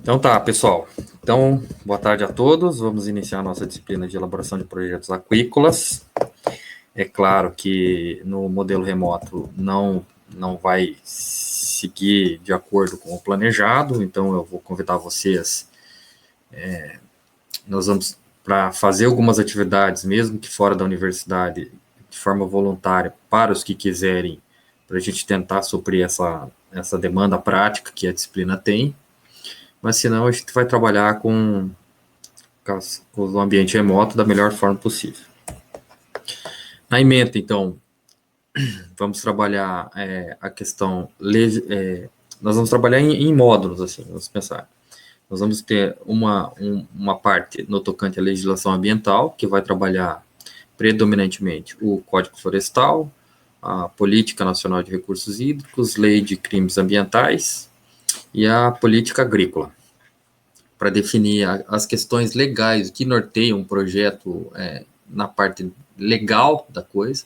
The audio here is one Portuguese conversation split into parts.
Então tá, pessoal. Então, boa tarde a todos. Vamos iniciar a nossa disciplina de elaboração de projetos aquícolas. É claro que no modelo remoto não vai seguir de acordo com o planejado, então eu vou convidar vocês, nós vamos para fazer algumas atividades, mesmo que fora da universidade, de forma voluntária, para os que quiserem, para a gente tentar suprir essa demanda prática que a disciplina tem. Mas senão a gente vai trabalhar com o ambiente remoto da melhor forma possível. Na ementa, então, vamos trabalhar a questão, nós vamos trabalhar em módulos, assim, vamos pensar. Nós vamos ter uma parte no tocante à legislação ambiental, que vai trabalhar predominantemente o Código Florestal, a Política Nacional de Recursos Hídricos, Lei de Crimes Ambientais e a Política Agrícola, para definir as questões legais que norteiam um projeto na parte legal da coisa,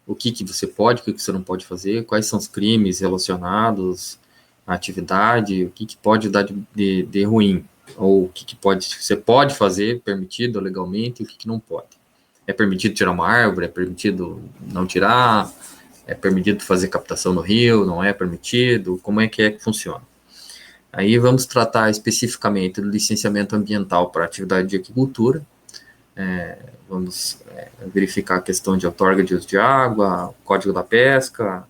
o que você pode, o que você não pode fazer, quais são os crimes relacionados à atividade, o que pode dar de ruim, ou o que você pode fazer, permitido legalmente, e o que não pode. É permitido tirar uma árvore, é permitido não tirar, é permitido fazer captação no rio, não é permitido, como é que funciona. Aí vamos tratar especificamente do licenciamento ambiental para atividade de aquicultura, vamos verificar a questão de outorga de uso de água, código da pesca,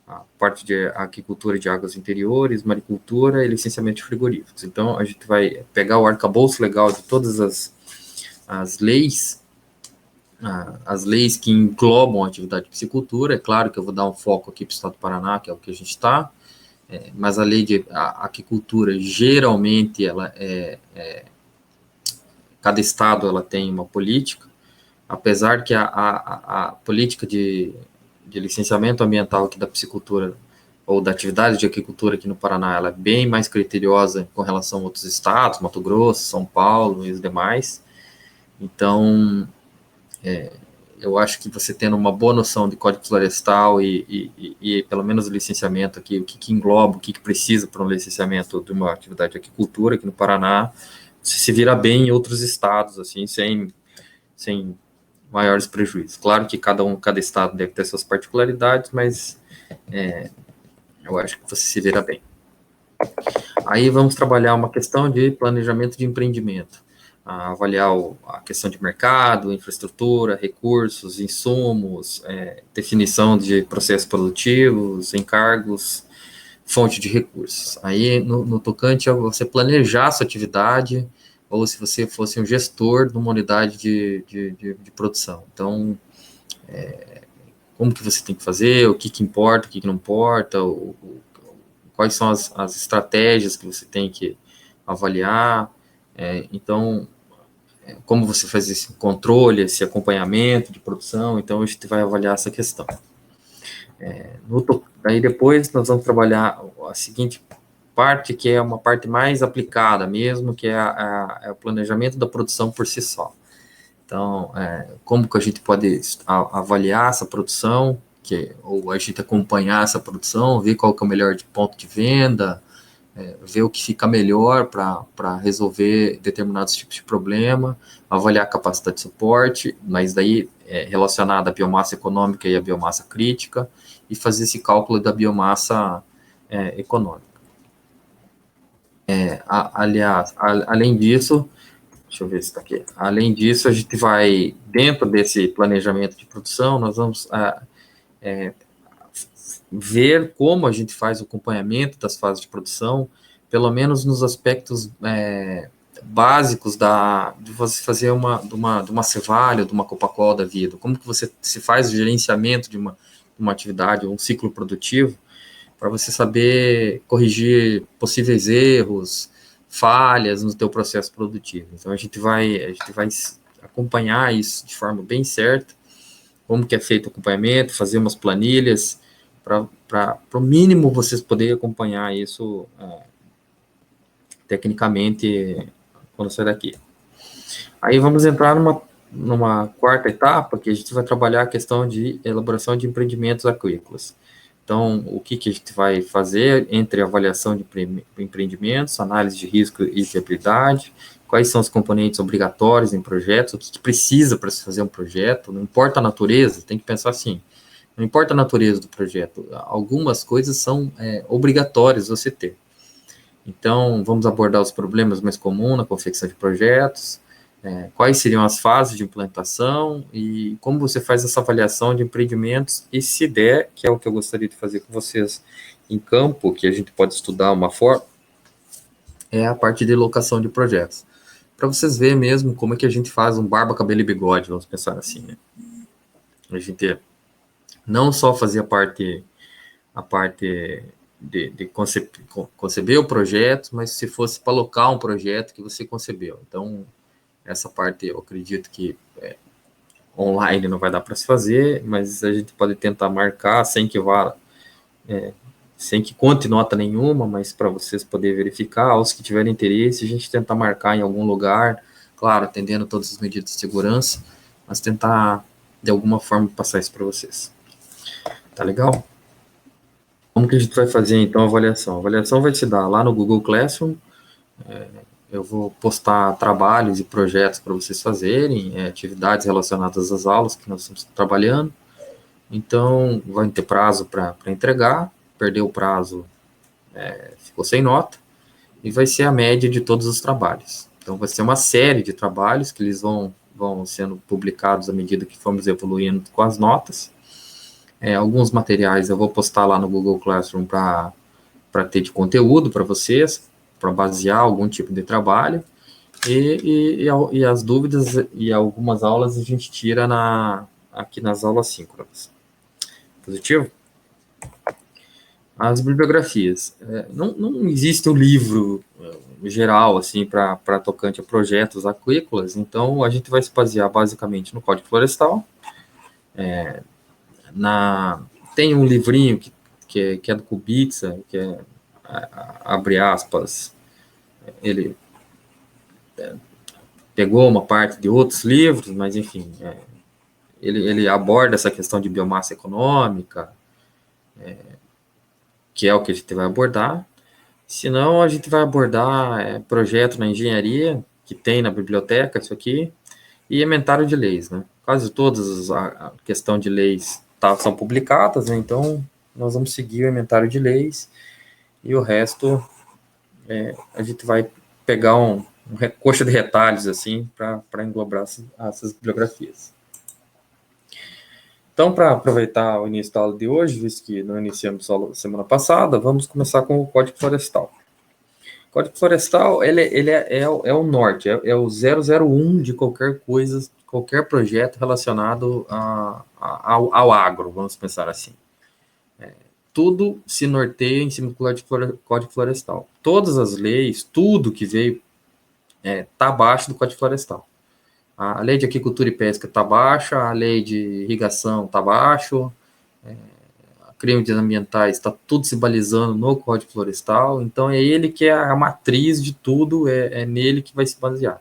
a parte de aquicultura de águas interiores, maricultura e licenciamento de frigoríficos. Então, a gente vai pegar o arcabouço legal de todas as leis que englobam a atividade de piscicultura. É claro que eu vou dar um foco aqui para o estado do Paraná, que é o que a gente está, mas a lei de aquicultura, geralmente, cada estado ela tem uma política, apesar que a política de licenciamento ambiental aqui da piscicultura ou da atividade de aquicultura aqui no Paraná, ela é bem mais criteriosa com relação a outros estados, Mato Grosso, São Paulo e os demais. Então, eu acho que você tendo uma boa noção de Código Florestal e pelo menos o licenciamento aqui, o que engloba, o que precisa para um licenciamento de uma atividade de aquicultura aqui no Paraná, você se vira bem em outros estados, assim, sem maiores prejuízos. Claro que cada estado deve ter suas particularidades, mas eu acho que você se vira bem. Aí vamos trabalhar uma questão de planejamento de empreendimento, avaliar a questão de mercado, infraestrutura, recursos, insumos, definição de processos produtivos, encargos, fonte de recursos. Aí, no tocante a você planejar a sua atividade, ou se você fosse um gestor de uma unidade de produção. Então, como que você tem que fazer, o que importa, o que não importa, quais são as estratégias que você tem que avaliar. Então, como você faz esse controle, esse acompanhamento de produção. Então, a gente vai avaliar essa questão. Daí depois nós vamos trabalhar a seguinte parte, que é uma parte mais aplicada mesmo, que é o planejamento da produção por si só. Então, como que a gente pode avaliar essa produção, ou a gente acompanhar essa produção, ver qual que é o melhor ponto de venda, ver o que fica melhor para resolver determinados tipos de problema, avaliar a capacidade de suporte, mas daí relacionada à biomassa econômica e à biomassa crítica, e fazer esse cálculo da biomassa econômica. Aliás, além disso, deixa eu ver se está aqui. Além disso, a gente vai, dentro desse planejamento de produção, nós vamos ver como a gente faz o acompanhamento das fases de produção, pelo menos nos aspectos básicos de você fazer de uma Cevalha, de uma Copacol da vida. Como que você se faz o gerenciamento de uma atividade, um ciclo produtivo, para você saber corrigir possíveis erros, falhas no teu processo produtivo. Então, a gente vai acompanhar isso de forma bem certa, como que é feito o acompanhamento, fazer umas planilhas, para o mínimo vocês poderem acompanhar isso tecnicamente quando sair daqui. Aí vamos entrar numa quarta etapa, que a gente vai trabalhar a questão de elaboração de empreendimentos aquícolas. Então, o que a gente vai fazer entre avaliação de empreendimentos, análise de risco e viabilidade, quais são os componentes obrigatórios em projetos, o que precisa para se fazer um projeto, não importa a natureza, tem que pensar assim, não importa a natureza do projeto, algumas coisas são obrigatórias você ter. Então, vamos abordar os problemas mais comuns na confecção de projetos, quais seriam as fases de implantação e como você faz essa avaliação de empreendimentos e se der, que é o que eu gostaria de fazer com vocês em campo, que a gente pode estudar uma forma, é a parte de locação de projetos. Para vocês verem mesmo como é que a gente faz um barba, cabelo e bigode, vamos pensar assim, né? A gente não só fazia a parte de conceber o projeto, mas se fosse para alocar um projeto que você concebeu. Então, essa parte eu acredito que online não vai dar para se fazer, mas a gente pode tentar marcar sem que vá, sem que conte nota nenhuma, mas para vocês poderem verificar, os que tiverem interesse, a gente tentar marcar em algum lugar, claro, atendendo todas as medidas de segurança, mas tentar de alguma forma passar isso para vocês. Tá legal? Como que a gente vai fazer então a avaliação? A avaliação vai se dar lá no Google Classroom. Eu vou postar trabalhos e projetos para vocês fazerem, atividades relacionadas às aulas que nós estamos trabalhando. Então, vai ter prazo para entregar, perdeu o prazo, ficou sem nota, e vai ser a média de todos os trabalhos. Então, vai ser uma série de trabalhos que eles vão sendo publicados à medida que formos evoluindo com as notas. Alguns materiais eu vou postar lá no Google Classroom para ter de conteúdo para vocês, para basear algum tipo de trabalho, e as dúvidas e algumas aulas a gente tira aqui nas aulas síncronas. Positivo? As bibliografias. Não existe um livro geral assim para tocante a projetos aquícolas, então a gente vai se basear basicamente no Código Florestal. Tem um livrinho que é do Kubica, que é, abre aspas, ele pegou uma parte de outros livros, mas enfim, ele aborda essa questão de biomassa econômica, que é o que a gente vai abordar. Senão, a gente vai abordar projeto na engenharia, que tem na biblioteca, isso aqui, e inventário de leis, né? Quase todas a questão de leis são publicadas, né? Então, nós vamos seguir o inventário de leis, e o resto a gente vai pegar uma coxa de retalhos, assim, para englobar essas bibliografias. Então, para aproveitar o início da aula de hoje, visto que não iniciamos a aula semana passada, vamos começar com o Código Florestal. O Código Florestal, ele é o norte, é o 001 de qualquer coisa, qualquer projeto relacionado ao agro, vamos pensar assim. Tudo se norteia em cima do Código Florestal. Todas as leis, tudo que veio, está abaixo do Código Florestal. A lei de aquicultura e pesca está baixa, a lei de irrigação está baixo, crimes ambientais está tudo se balizando no Código Florestal, então é ele que é a matriz de tudo, é nele que vai se basear.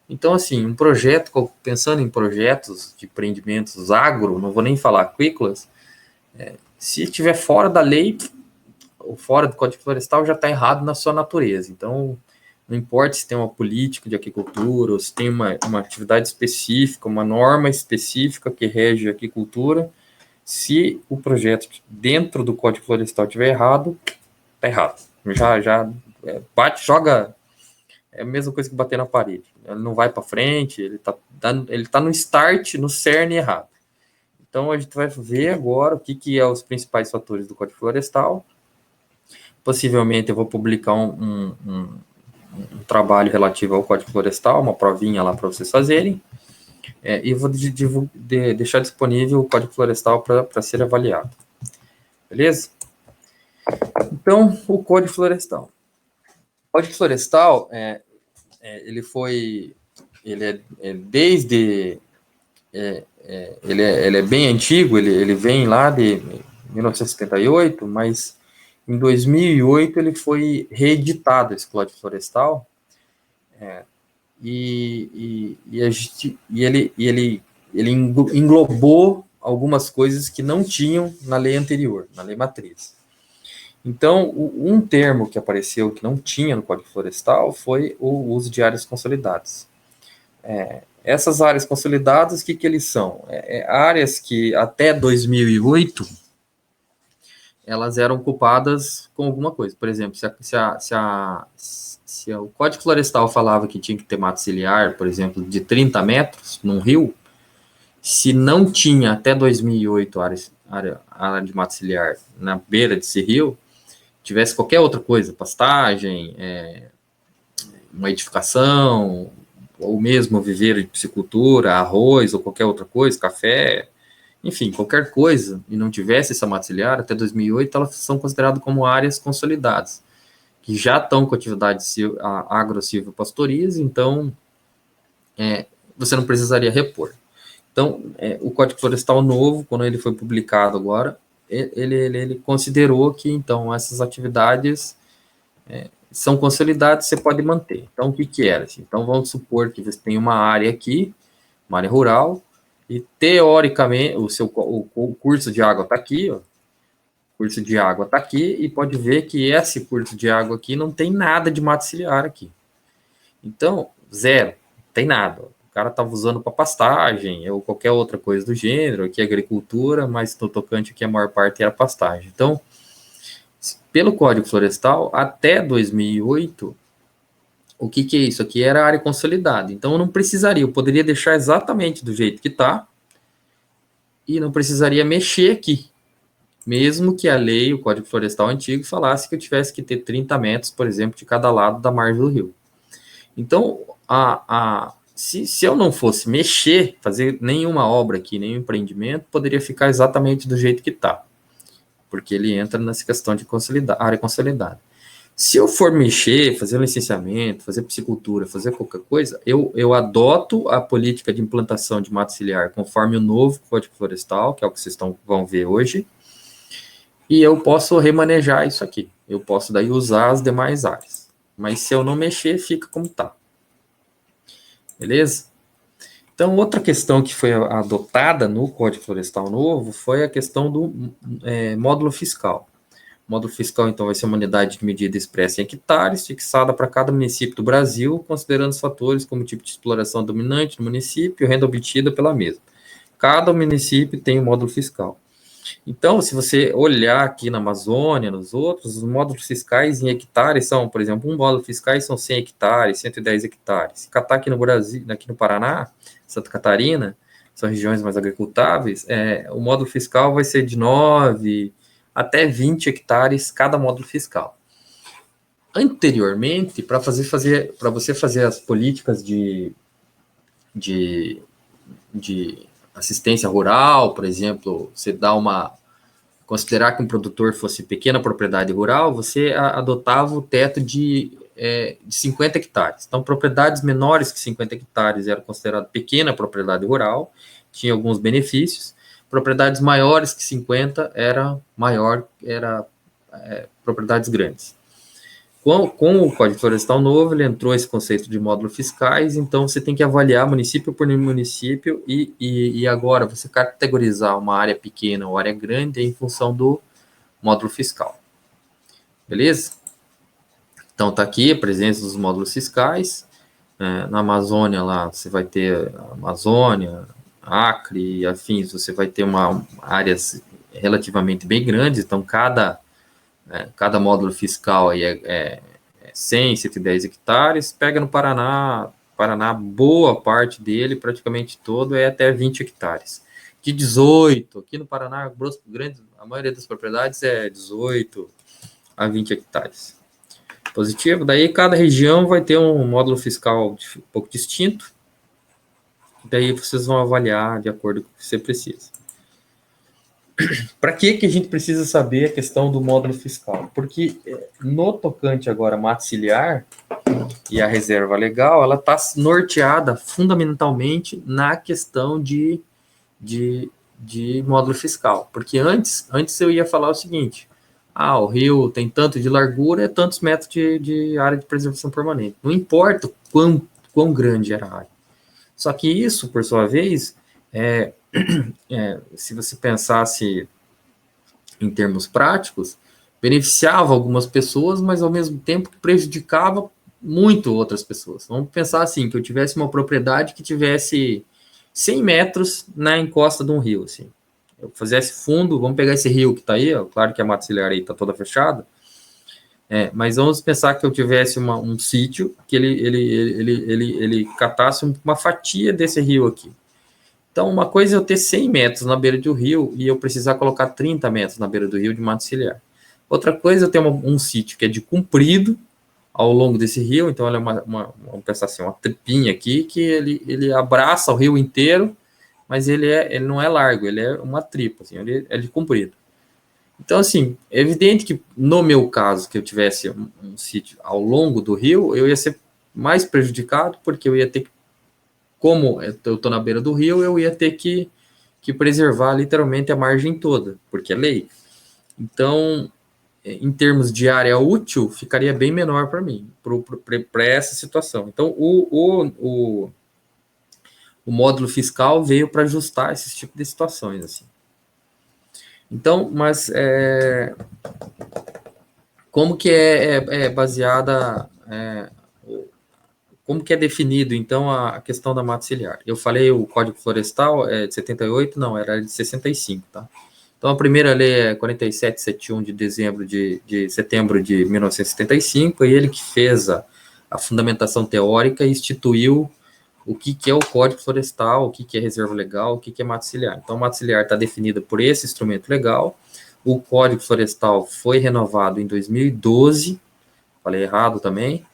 Então, assim, um projeto, pensando em projetos de empreendimentos agro, não vou nem falar aquícolas, se estiver fora da lei, ou fora do Código Florestal, já está errado na sua natureza. Então, não importa se tem uma política de aquicultura, ou se tem uma atividade específica, uma norma específica que rege a aquicultura, se o projeto dentro do Código Florestal estiver errado, está errado. Já bate, joga, é a mesma coisa que bater na parede. Ele não vai para frente, ele tá no start, no cerne errado. Então, a gente vai ver agora o que é os principais fatores do Código Florestal. Possivelmente, eu vou publicar um trabalho relativo ao Código Florestal, uma provinha lá para vocês fazerem, e vou deixar disponível o Código Florestal para ser avaliado. Beleza? Então, o Código Florestal. O Código Florestal, ele é bem antigo, ele vem lá de 1978, mas em 2008 ele foi reeditado, esse Código Florestal, e ele englobou algumas coisas que não tinham na lei anterior, na lei matriz. Então, um termo que apareceu que não tinha no Código Florestal foi o uso de áreas consolidadas. Essas áreas consolidadas, o que eles são? Áreas que até 2008 elas eram ocupadas com alguma coisa. Por exemplo, se o Código Florestal falava que tinha que ter mato ciliar, por exemplo, de 30 metros num rio, se não tinha até 2008 área de mato ciliar na beira desse rio, tivesse qualquer outra coisa, pastagem, uma edificação, ou mesmo viveiro de piscicultura, arroz ou qualquer outra coisa, café, enfim, qualquer coisa, e não tivesse essa mata ciliar, até 2008 elas são consideradas como áreas consolidadas, que já estão com atividade agro-silvopastorias, então você não precisaria repor. Então, o Código Florestal novo, quando ele foi publicado agora, ele considerou que, então, essas atividades são consolidadas, você pode manter. Então, o que era? Então, vamos supor que você tem uma área aqui, uma área rural, e, teoricamente, o curso de água está aqui, ó, o curso de água está aqui, e pode ver que esse curso de água aqui não tem nada de mato ciliar aqui. Então, zero, não tem nada. O cara estava usando para pastagem ou qualquer outra coisa do gênero, aqui é agricultura, mas no tocante aqui a maior parte era pastagem. Então, pelo Código Florestal, até 2008, o que é isso? Aqui era área consolidada. Então, eu não precisaria, eu poderia deixar exatamente do jeito que está e não precisaria mexer aqui. Mesmo que a lei, o Código Florestal antigo, falasse que eu tivesse que ter 30 metros, por exemplo, de cada lado da margem do rio. Então, se eu não fosse mexer, fazer nenhuma obra aqui, nenhum empreendimento, poderia ficar exatamente do jeito que está, porque ele entra nessa questão de área consolidada. Se eu for mexer, fazer licenciamento, fazer piscicultura, fazer qualquer coisa, eu adoto a política de implantação de mato ciliar conforme o novo Código Florestal, que é o que vocês vão ver hoje, e eu posso remanejar isso aqui. Eu posso daí usar as demais áreas. Mas se eu não mexer, fica como está. Beleza? Então, outra questão que foi adotada no Código Florestal novo foi a questão do módulo fiscal. O módulo fiscal, então, vai ser uma unidade de medida expressa em hectares, fixada para cada município do Brasil, considerando os fatores como tipo de exploração dominante do município e renda obtida pela mesma. Cada município tem um módulo fiscal. Então, se você olhar aqui na Amazônia, nos outros, os módulos fiscais em hectares são, por exemplo, um módulo fiscal são 100 hectares, 110 hectares. Se catar aqui no Brasil, aqui no Paraná, Santa Catarina, são regiões mais agricultáveis, o módulo fiscal vai ser de 9 até 20 hectares cada módulo fiscal. Anteriormente, para você fazer as políticas de assistência rural, por exemplo, você considerar que um produtor fosse pequena propriedade rural, você adotava o teto de 50 hectares. Então, propriedades menores que 50 hectares eram consideradas pequena propriedade rural, tinha alguns benefícios. Propriedades maiores que 50 era propriedades grandes. Com o Código Florestal novo, ele entrou esse conceito de módulos fiscais, então você tem que avaliar município por município e agora você categorizar uma área pequena ou área grande em função do módulo fiscal. Beleza? Então, tá aqui a presença dos módulos fiscais. Na Amazônia, lá, você vai ter Amazônia, Acre e afins, você vai ter áreas relativamente bem grandes, então cada módulo fiscal aí é 100, 110 hectares. Pega no Paraná, boa parte dele, praticamente todo, é até 20 hectares. De 18, aqui no Paraná, a maioria das propriedades é 18 a 20 hectares. Positivo, daí cada região vai ter um módulo fiscal um pouco distinto, daí vocês vão avaliar de acordo com o que você precisa. Para que a gente precisa saber a questão do módulo fiscal? Porque no tocante agora mato ciliar e a reserva legal, ela está norteada fundamentalmente na questão de módulo fiscal. Porque antes eu ia falar o seguinte: o rio tem tanto de largura, tantos metros de área de preservação permanente. Não importa quão grande era a área. Só que isso, por sua vez, se você pensasse em termos práticos, beneficiava algumas pessoas, mas ao mesmo tempo prejudicava muito outras pessoas. Vamos pensar assim, que eu tivesse uma propriedade que tivesse 100 metros na encosta de um rio, assim. Eu fizesse fundo, vamos pegar esse rio que está aí, ó, claro que a mata ciliar aí está toda fechada, mas vamos pensar que eu tivesse um sítio que ele catasse uma fatia desse rio aqui. Então, uma coisa é eu ter 100 metros na beira do rio e eu precisar colocar 30 metros na beira do rio de mata ciliar. Outra coisa é eu ter um sítio que é de comprido ao longo desse rio, então ele é vamos pensar assim, uma tripinha aqui, que ele abraça o rio inteiro, mas ele não é largo, ele é uma tripa, assim, ele é de comprido. Então, assim, é evidente que no meu caso, que eu tivesse um sítio ao longo do rio, eu ia ser mais prejudicado, porque eu ia ter que, como eu estou na beira do rio, eu ia ter que preservar literalmente a margem toda, porque é lei. Então, em termos de área útil, ficaria bem menor para mim, para essa situação. Então, o módulo fiscal veio para ajustar esse tipo de situações, assim. Então, mas como que é baseada, como que é definido, então, a questão da mata ciliar? Eu falei o Código Florestal é de 78, não, era de 65, tá? Então, a primeira lei é 4771 de setembro de 1975, e ele que fez a fundamentação teórica e instituiu o que é o Código Florestal, o que é reserva legal, o que é mata ciliar. Então, a mata ciliar está definida por esse instrumento legal. O Código Florestal foi renovado em 2012, falei errado também,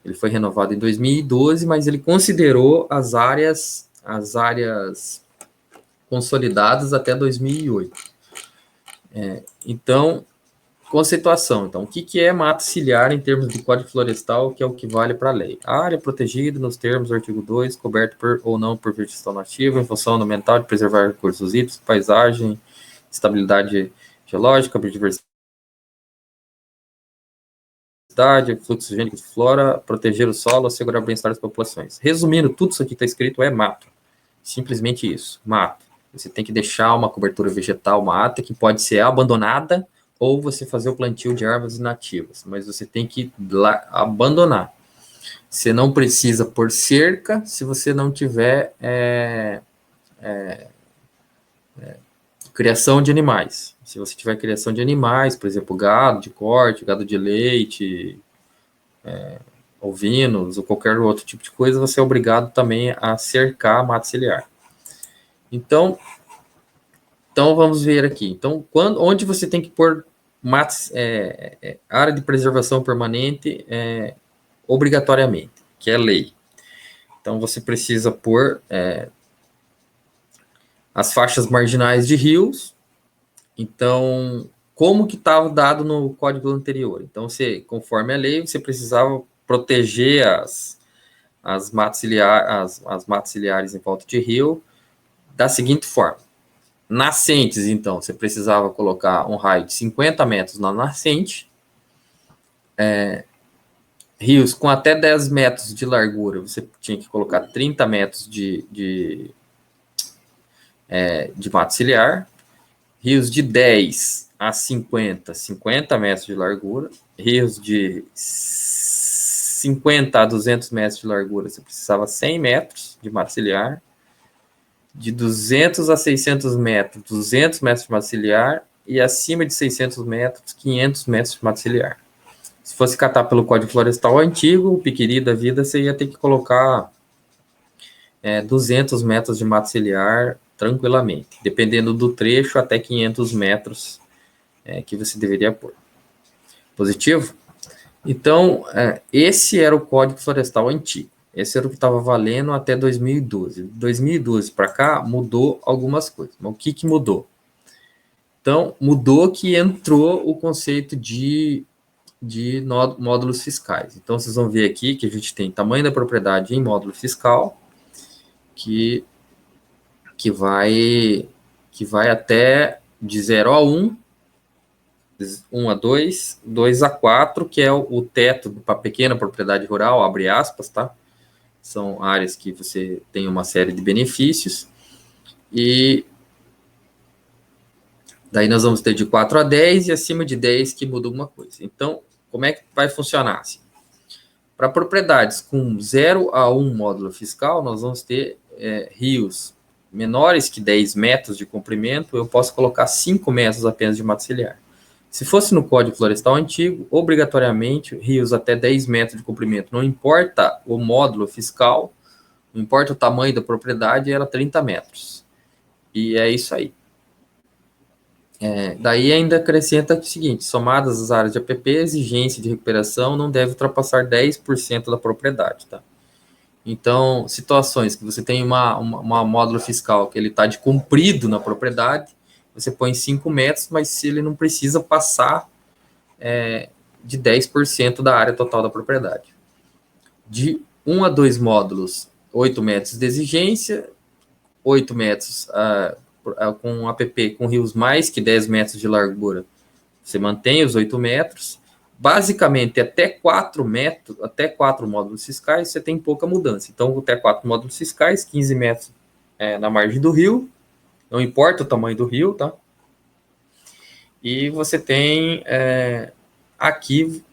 ele foi renovado em 2012, mas ele considerou as áreas consolidadas até 2008. Então, conceituação. Então, o que é mata ciliar em termos de Código Florestal, que é o que vale para a lei? A área protegida nos termos do artigo 2, coberta ou não por vegetação nativa, em função fundamental de preservar recursos hídricos, paisagem, estabilidade geológica, biodiversidade, fluxo gênico de flora, proteger o solo, assegurar o bem-estar das populações. Resumindo, tudo isso aqui que está escrito é mato. Simplesmente isso, mato. Você tem que deixar uma cobertura vegetal mata, que pode ser abandonada, ou você fazer o plantio de árvores nativas, mas você tem que abandonar. Você não precisa pôr cerca se você não tiver criação de animais. Se você tiver criação de animais, por exemplo, gado de corte, gado de leite, ovinos ou qualquer outro tipo de coisa, você é obrigado também a cercar a mata ciliar. Então vamos ver aqui. Então, onde você tem que pôr área de preservação permanente obrigatoriamente, que é lei. Então, você precisa pôr as faixas marginais de rios. Então, como que estava dado no código anterior? Então, conforme a lei, você precisava proteger as matas ciliares em volta de rio da seguinte forma. Nascentes, então, você precisava colocar um raio de 50 metros na nascente. Rios com até 10 metros de largura, você tinha que colocar 30 metros de mata ciliar. Rios de 10 a 50 metros de largura. Rios de 50 a 200 metros de largura, você precisava 100 metros de mata ciliar. De 200 a 600 metros, 200 metros de mata ciliar. E acima de 600 metros, 500 metros de mata ciliar. Se fosse catar pelo Código Florestal antigo, o piquiri da vida, você ia ter que colocar 200 metros de mata ciliar tranquilamente, dependendo do trecho, até 500 metros que você deveria pôr. Positivo? Então, esse era o Código Florestal antigo. Esse era o que estava valendo até 2012. 2012 para cá, mudou algumas coisas. Mas o que mudou? Então, mudou que entrou o conceito de módulos fiscais. Então, vocês vão ver aqui que a gente tem tamanho da propriedade em módulo fiscal, que vai até de 0 a 1, 1 a 2, 2 a 4, que é o teto para pequena propriedade rural, abre aspas, tá? São áreas que você tem uma série de benefícios. E daí nós vamos ter de 4 a 10 e acima de 10 que muda alguma coisa. Então, como é que vai funcionar assim? Para propriedades com 0 a 1 módulo fiscal, nós vamos ter rios menores que 10 metros de comprimento, eu posso colocar 5 metros apenas de mata ciliar. Se fosse no Código Florestal antigo, obrigatoriamente, rios até 10 metros de comprimento, não importa o módulo fiscal, não importa o tamanho da propriedade, era 30 metros. E é isso aí. Daí ainda acrescenta o seguinte: somadas as áreas de APP, a exigência de recuperação não deve ultrapassar 10% da propriedade, tá? Então, situações que você tem uma módulo fiscal que ele está de comprido na propriedade, você põe 5 metros, mas se ele não precisa passar de 10% da área total da propriedade. De 1 a 2 módulos, 8 metros de exigência, 8 metros com APP com rios mais que 10 metros de largura, você mantém os 8 metros. Basicamente, até 4 metros, até 4 módulos fiscais, você tem pouca mudança. Então, até 4 módulos fiscais, 15 metros na margem do rio, não importa o tamanho do rio, tá? E você tem aqui,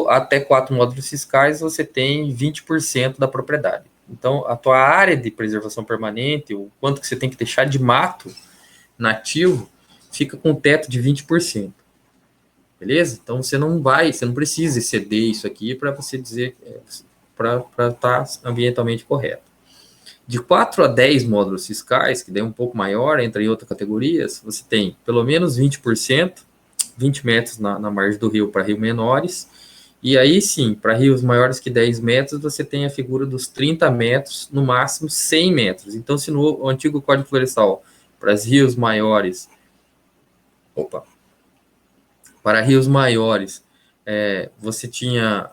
até 4 módulos fiscais, você tem 20% da propriedade. Então, a tua área de preservação permanente, o quanto que você tem que deixar de mato nativo, fica com um teto de 20%. Beleza? Então, você não precisa exceder isso aqui para você dizer, para estar ambientalmente correto. De 4 a 10 módulos fiscais, que daí é um pouco maior, entra em outras categorias, você tem pelo menos 20%, 20 metros na margem do rio para rios menores, e aí sim, para rios maiores que 10 metros, você tem a figura dos 30 metros, no máximo 100 metros. Então, se no antigo Código Florestal, para os rios maiores, para rios maiores, você tinha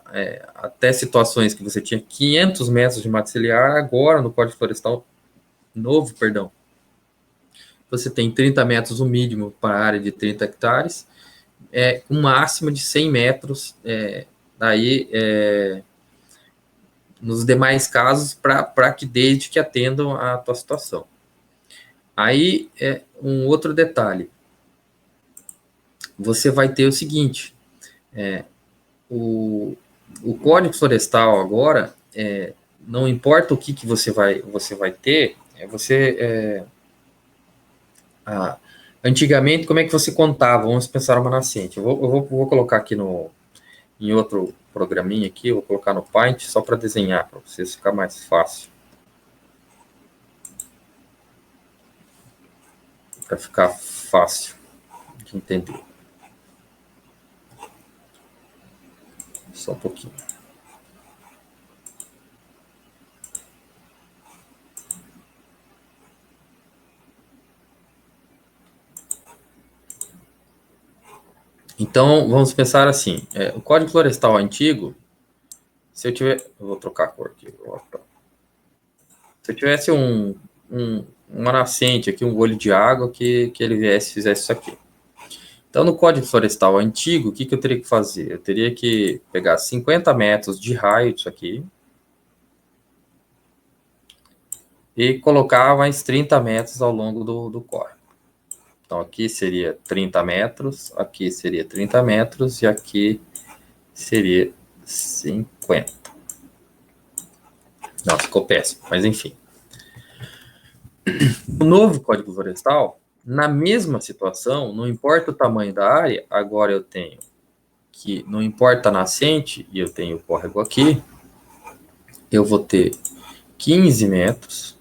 até situações que você tinha 500 metros de mata ciliar, agora no Código Florestal novo, você tem 30 metros o mínimo para a área de 30 hectares, com máxima de 100 metros, nos demais casos, para que desde que atendam a tua situação. Aí, um outro detalhe, você vai ter o seguinte, o Código Florestal agora, não importa o que você vai ter, antigamente, como é que você contava? Vamos pensar uma nascente. Eu vou colocar aqui em outro programinha aqui, eu vou colocar no Paint só para desenhar, para vocês ficar mais fácil. Para ficar fácil de entender. Só um pouquinho. Então, vamos pensar assim, o Código Florestal antigo, se eu tiver... Eu vou trocar a cor aqui. Se eu tivesse uma nascente aqui, um olho de água, que ele viesse e fizesse isso aqui. Então, no Código Florestal antigo, o que eu teria que fazer? Eu teria que pegar 50 metros de raio disso aqui e colocar mais 30 metros ao longo do córrego. Então, aqui seria 30 metros, aqui seria 30 metros e aqui seria 50. Não, ficou péssimo, mas enfim. No novo Código Florestal, na mesma situação, não importa o tamanho da área, agora eu tenho que, não importa a nascente, e eu tenho o córrego aqui, eu vou ter 15 metros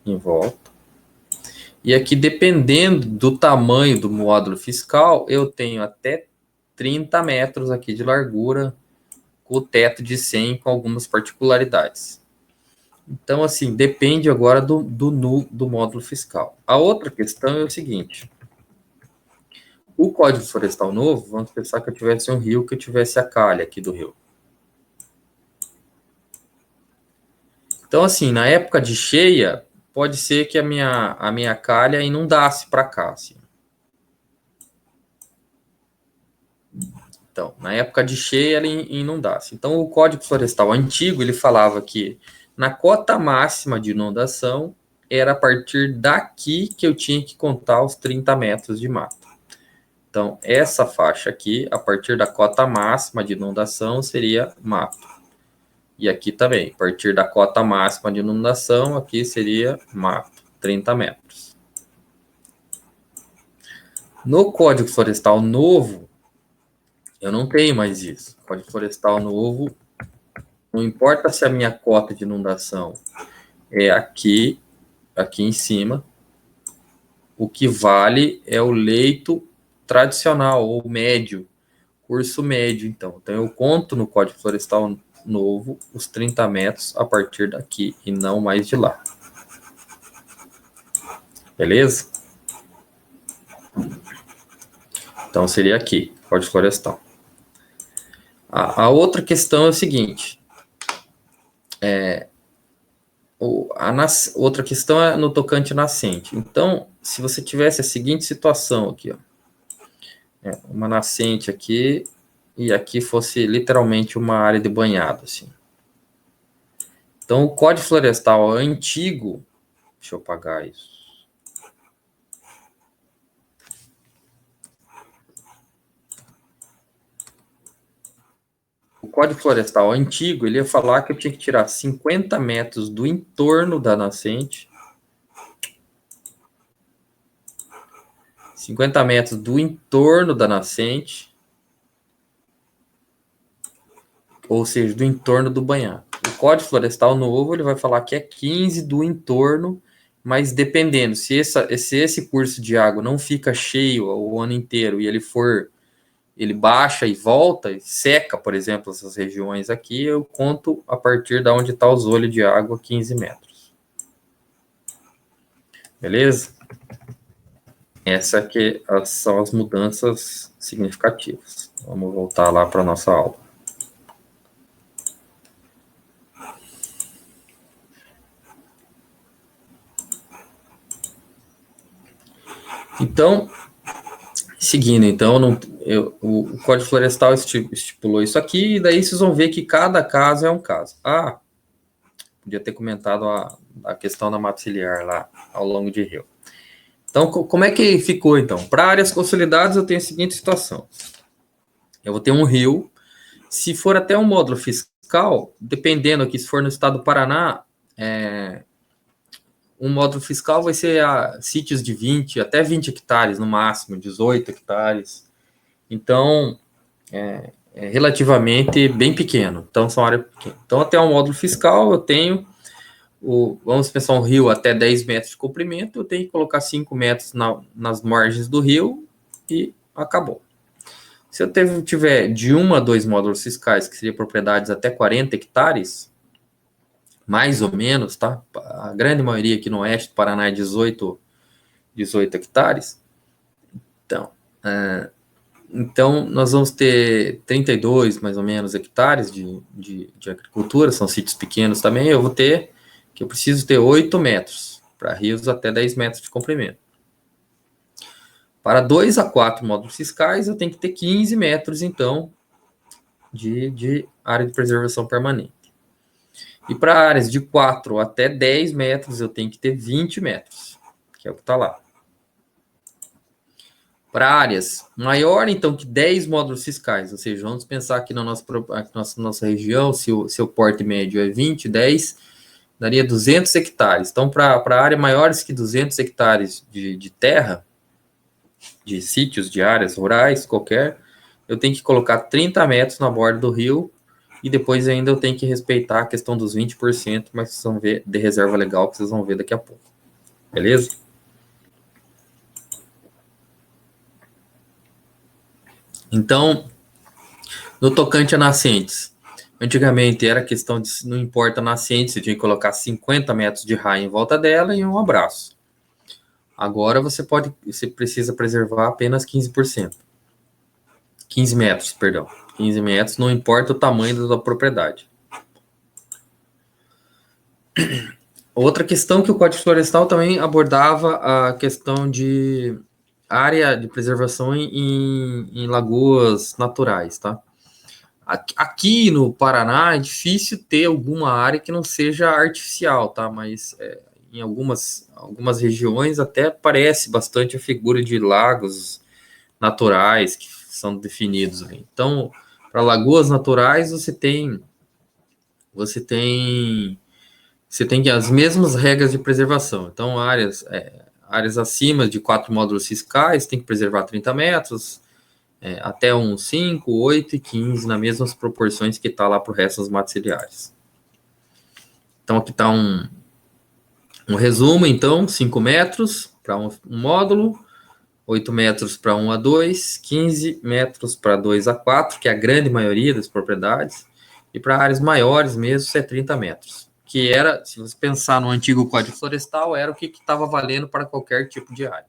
em volta. E aqui, dependendo do tamanho do módulo fiscal, eu tenho até 30 metros aqui de largura, com o teto de 100, com algumas particularidades. Então, assim, depende agora do módulo fiscal. A outra questão é o seguinte: o Código Florestal novo, vamos pensar que eu tivesse um rio, que eu tivesse a calha aqui do rio. Então, assim, na época de cheia, pode ser que a minha calha inundasse para cá, assim. Então, na época de cheia, ela inundasse. Então, o Código Florestal antigo, ele falava que na cota máxima de inundação, era a partir daqui que eu tinha que contar os 30 metros de mata. Então, essa faixa aqui, a partir da cota máxima de inundação, seria mato. E aqui também, a partir da cota máxima de inundação, aqui seria mato, 30 metros. No Código Florestal novo, eu não tenho mais isso. Código Florestal novo, não importa se a minha cota de inundação é aqui em cima, o que vale é o leito tradicional ou médio, curso médio, então. Então, eu conto no Código Florestal novo os 30 metros a partir daqui e não mais de lá. Beleza? Então, seria aqui, Código Florestal. A outra questão é o seguinte. Outra questão é no tocante nascente. Então, se você tivesse a seguinte situação aqui, ó, uma nascente aqui e aqui fosse literalmente uma área de banhado, assim. Então, o Código Florestal antigo, deixa eu apagar isso. O Código Florestal antigo, ele ia falar que eu tinha que tirar 50 metros do entorno da nascente, 50 metros do entorno da nascente, ou seja, do entorno do banhado. O Código Florestal novo, ele vai falar que é 15 do entorno, mas dependendo, se esse curso de água não fica cheio o ano inteiro e ele baixa e volta, e seca, por exemplo, essas regiões aqui, eu conto a partir de onde está os olhos de água, 15 metros. Beleza? Essa aqui são as mudanças significativas. Vamos voltar lá para a nossa aula. Então, seguindo, então, o Código Florestal estipulou isso aqui, e daí vocês vão ver que cada caso é um caso. Podia ter comentado a questão da mata ciliar lá, ao longo de rio. Então, como é que ficou, então? Para áreas consolidadas, eu tenho a seguinte situação. Eu vou ter um rio, se for até um módulo fiscal, dependendo aqui, se for no estado do Paraná, um módulo fiscal vai ser sítios de 20, até 20 hectares no máximo, 18 hectares. Então, é relativamente bem pequeno. Então, são áreas pequenas. Então, até um módulo fiscal, eu tenho, vamos pensar um rio até 10 metros de comprimento, eu tenho que colocar 5 metros nas margens do rio e acabou. Se eu tiver de 1 a 2 módulos fiscais, que seria propriedades até 40 hectares, mais ou menos, tá? A grande maioria aqui no oeste do Paraná é 18 hectares. Então, nós vamos ter 32, mais ou menos, hectares de agricultura, são sítios pequenos também. Eu preciso ter 8 metros, para rios até 10 metros de comprimento. Para 2 a 4 módulos fiscais, eu tenho que ter 15 metros, então, de área de preservação permanente. E para áreas de 4 até 10 metros, eu tenho que ter 20 metros, que é o que está lá. Para áreas maior, então, que 10 módulos fiscais, ou seja, vamos pensar aqui na nossa região, se o porte médio é 20, 10, daria 200 hectares. Então, para áreas maiores que 200 hectares de terra, de sítios, de áreas rurais, qualquer, eu tenho que colocar 30 metros na borda do rio, e depois ainda eu tenho que respeitar a questão dos 20%, mas vocês vão ver de reserva legal, que vocês vão ver daqui a pouco. Beleza? Então, no tocante a nascentes, antigamente era questão de, não importa a nascente, você tinha que colocar 50 metros de raio em volta dela e um abraço. Agora você precisa preservar apenas 15%. 15 metros, perdão. 15 metros, não importa o tamanho da propriedade. Outra questão que o Código Florestal também abordava, a questão de área de preservação em lagoas naturais, tá? Aqui no Paraná é difícil ter alguma área que não seja artificial, tá? Mas em algumas regiões até parece bastante a figura de lagos naturais que são definidos ali. Então, para lagoas naturais, você tem as mesmas regras de preservação. Então, áreas acima de 4 módulos fiscais tem que preservar 30 metros, até uns 5, 8 e 15, nas mesmas proporções que está lá para o resto dos matos ciliares. Então, aqui está um resumo, então, 5 metros para um módulo, 8 metros para 1 a 2, 15 metros para 2 a 4, que é a grande maioria das propriedades, e para áreas maiores mesmo, isso é 30 metros. Que era, se você pensar no antigo Código Florestal, era o que estava valendo para qualquer tipo de área.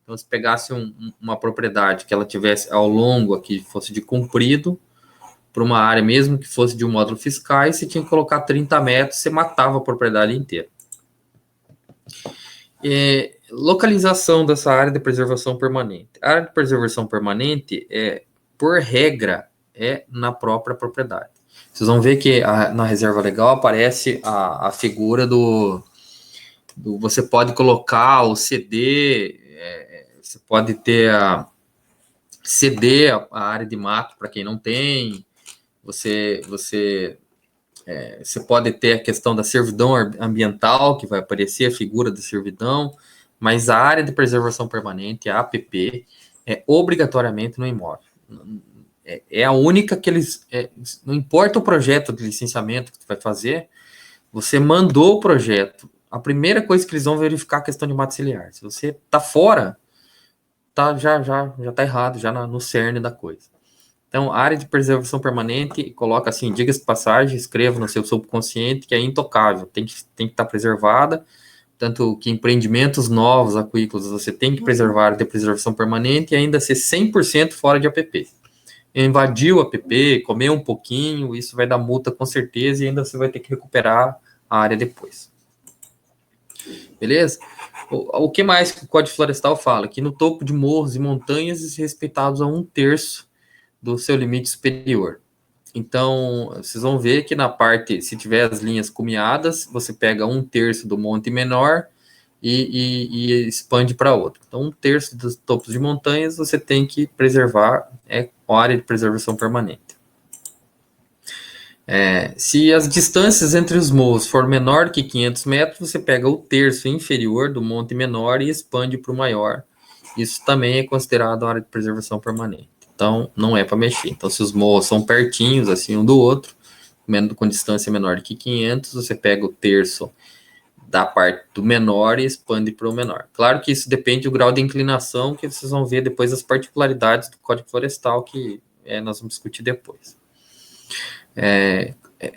Então, se pegasse uma propriedade que ela tivesse ao longo aqui, fosse de comprido, para uma área mesmo que fosse de um módulo fiscal, você tinha que colocar 30 metros, você matava a propriedade inteira. Localização dessa área de preservação permanente. A área de preservação permanente, por regra, é na própria propriedade. Vocês vão ver que na reserva legal aparece a figura do você pode colocar o CD, você pode ter ceder a área de mato para quem não tem, você pode ter a questão da servidão ambiental, que vai aparecer a figura da servidão, mas a área de preservação permanente, a APP, é obrigatoriamente no imóvel. É a única que eles... não importa o projeto de licenciamento que tu vai fazer, você mandou o projeto, a primeira coisa que eles vão verificar é a questão de mato ciliar. Se você está fora, já está errado, já no cerne da coisa. Então, a área de preservação permanente, coloca assim, diga-se de passagem, escreva no seu subconsciente que é intocável, tem que estar preservada, tanto que empreendimentos novos, aquícolas, você tem que preservar a área de preservação permanente e ainda ser 100% fora de APP. Invadiu o APP, comeu um pouquinho, isso vai dar multa com certeza e ainda você vai ter que recuperar a área depois. Beleza? O que mais que o Código Florestal fala? Que no topo de morros e montanhas, respeitados a 1/3 do seu limite superior. Então, vocês vão ver que na parte, se tiver as linhas cumeadas, você pega 1/3 do monte menor e expande para outro. Então, 1/3 dos topos de montanhas você tem que preservar, a área de preservação permanente. Se as distâncias entre os morros for menor que 500 metros, você pega o terço inferior do monte menor e expande para o maior. Isso também é considerado área de preservação permanente. Então, não é para mexer. Então, se os morros são pertinhos, assim, um do outro, com distância menor que 500, você pega o terço da parte do menor e expande para o menor. Claro que isso depende do grau de inclinação, que vocês vão ver depois as particularidades do Código Florestal, que nós vamos discutir depois.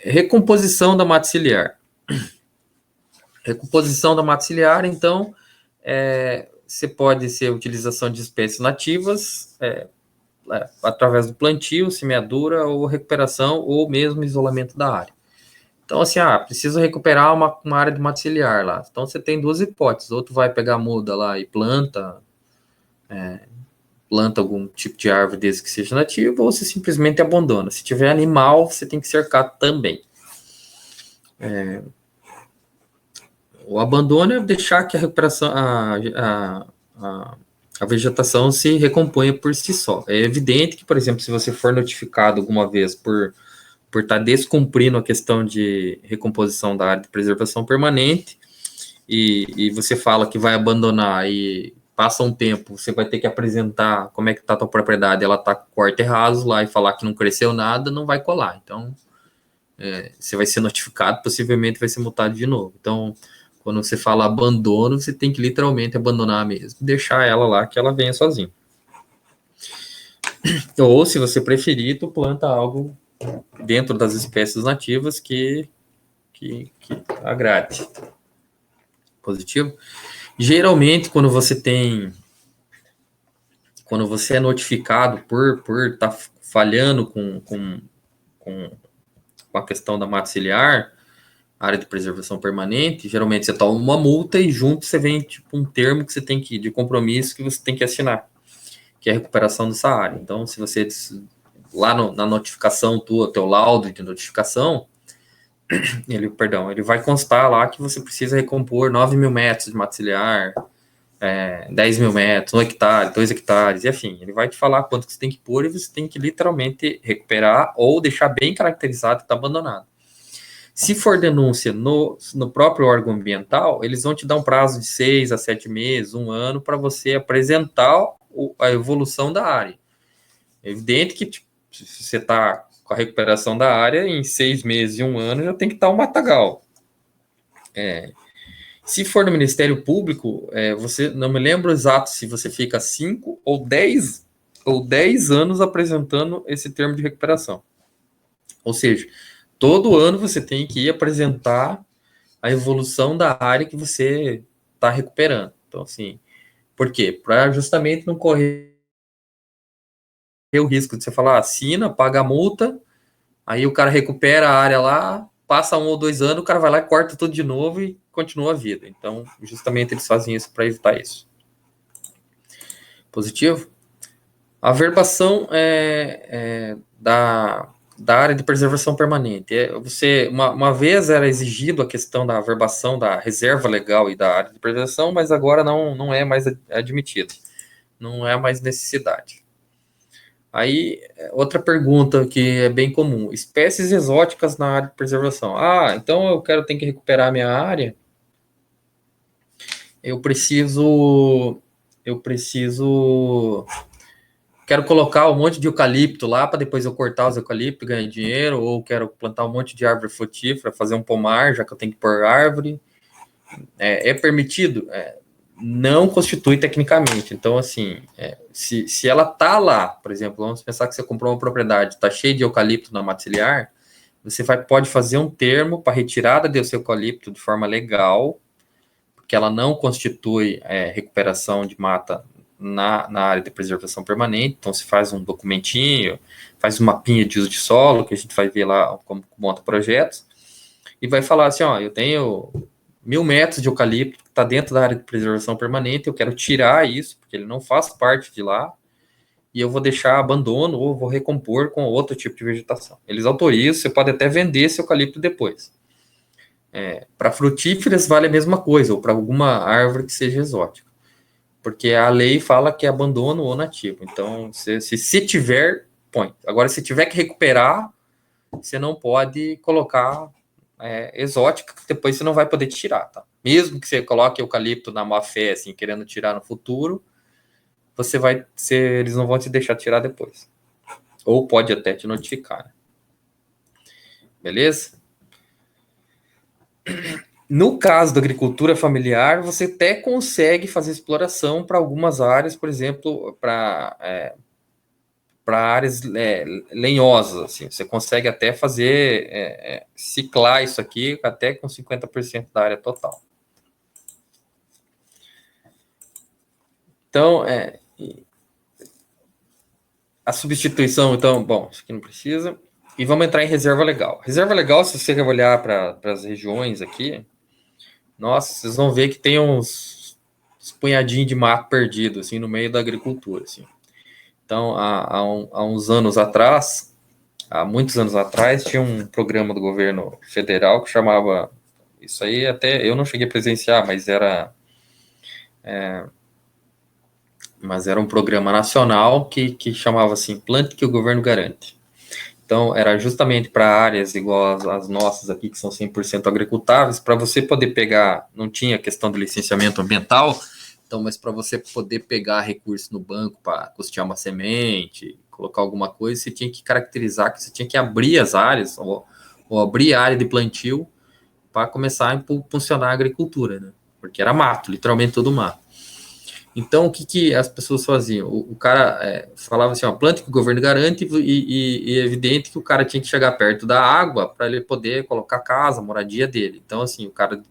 Recomposição da mata ciliar. Recomposição da mata ciliar, então, você pode ser utilização de espécies nativas, através do plantio, semeadura ou recuperação ou mesmo isolamento da área. Então, assim, preciso recuperar uma área de mata ciliar lá. Então, você tem duas hipóteses. Ou tu vai pegar a muda lá e planta algum tipo de árvore desde que seja nativa, ou você simplesmente abandona. Se tiver animal, você tem que cercar também. O abandono é deixar que a recuperação, a vegetação se recomponha por si só. É evidente que, por exemplo, se você for notificado alguma vez por estar descumprindo a questão de recomposição da área de preservação permanente e você fala que vai abandonar e passa um tempo, você vai ter que apresentar como é que está a tua propriedade, ela está com corte raso lá e falar que não cresceu nada, não vai colar. Então, você vai ser notificado, possivelmente vai ser multado de novo. Então, quando você fala abandono, você tem que literalmente abandonar mesmo, deixar ela lá, que ela venha sozinha. Ou, se você preferir, tu planta algo dentro das espécies nativas que agrade. Positivo? Geralmente, quando você é notificado por estar falhando com a questão da mata ciliar, área de preservação permanente, geralmente você toma uma multa e junto você vem tipo um termo que você tem que, de compromisso, que você tem que assinar, que é a recuperação dessa área. Então, se você, lá na notificação tua, teu laudo de notificação, ele vai constar lá que você precisa recompor 9.000 metros de mata ciliar, 10.000 metros, 1 hectare, 2 hectares, e afim. Ele vai te falar quanto que você tem que pôr e você tem que literalmente recuperar ou deixar bem caracterizado que está abandonado. Se for denúncia no próprio órgão ambiental, eles vão te dar um prazo de 6 a 7 meses, 1 ano, para você apresentar a evolução da área. É evidente que tipo, se você está com a recuperação da área, em 6 meses e 1 ano já tem que estar um matagal. Se for no Ministério Público, você não me lembro exato se você fica 5 ou 10 anos apresentando esse termo de recuperação. Ou seja, todo ano você tem que ir apresentar a evolução da área que você está recuperando. Então, assim, por quê? Para justamente não correr o risco de você falar, assina, paga a multa, aí o cara recupera a área lá, passa 1 ou 2 anos, o cara vai lá e corta tudo de novo e continua a vida. Então, justamente eles fazem isso para evitar isso. Positivo? A averbação da área de preservação permanente. Uma vez era exigido a questão da averbação da reserva legal e da área de preservação, mas agora não é mais admitido. Não é mais necessidade. Aí, outra pergunta que é bem comum: espécies exóticas na área de preservação. Então tenho que recuperar a minha área. Quero colocar um monte de eucalipto lá para depois eu cortar os eucaliptos e ganhar dinheiro, ou quero plantar um monte de árvore frutífera, fazer um pomar, já que eu tenho que pôr árvore. É permitido? Não constitui tecnicamente. Então, assim, se ela tá lá, por exemplo, vamos pensar que você comprou uma propriedade, está cheia de eucalipto na mata ciliar, você pode fazer um termo para retirada desse eucalipto de forma legal, porque ela não constitui recuperação de mata na área de preservação permanente. Então, se faz um documentinho, faz um mapinha de uso de solo, que a gente vai ver lá como monta projetos, e vai falar assim, eu tenho 1.000 metros de eucalipto que está dentro da área de preservação permanente, eu quero tirar isso, porque ele não faz parte de lá, e eu vou deixar abandono ou vou recompor com outro tipo de vegetação. Eles autorizam, você pode até vender esse eucalipto depois. Para frutíferas vale a mesma coisa, ou para alguma árvore que seja exótica. Porque a lei fala que é abandono ou nativo. Então, se tiver, põe. Agora, se tiver que recuperar, você não pode colocar exótica, que depois você não vai poder tirar, tá? Mesmo que você coloque eucalipto na má fé, assim, querendo tirar no futuro, eles não vão te deixar tirar depois. Ou pode até te notificar. Né? Beleza? No caso da agricultura familiar, você até consegue fazer exploração para algumas áreas, por exemplo, para áreas lenhosas. Assim. Você consegue até fazer, ciclar isso aqui até com 50% da área total. Então, a substituição, então, bom, isso aqui não precisa. E vamos entrar em reserva legal. Reserva legal, se você olhar para as regiões aqui, nossa, vocês vão ver que tem uns punhadinhos de mato perdido, assim, no meio da agricultura, assim. Então, há uns anos atrás, há muitos anos atrás, tinha um programa do governo federal que chamava, isso aí até eu não cheguei a presenciar, mas era um programa nacional que chamava assim, Plante que o Governo Garante. Então, era justamente para áreas igual as nossas aqui, que são 100% agricultáveis, para você poder pegar, não tinha questão de licenciamento ambiental, então, mas para você poder pegar recurso no banco para custear uma semente, colocar alguma coisa, você tinha que caracterizar que você tinha que abrir as áreas, ou abrir a área de plantio para começar a impulsionar a agricultura, né? Porque era mato, literalmente todo mato. Então, o que as pessoas faziam? O cara falava assim, planta que o governo garante, e é evidente que o cara tinha que chegar perto da água para ele poder colocar casa, moradia dele. Então, assim, o cara,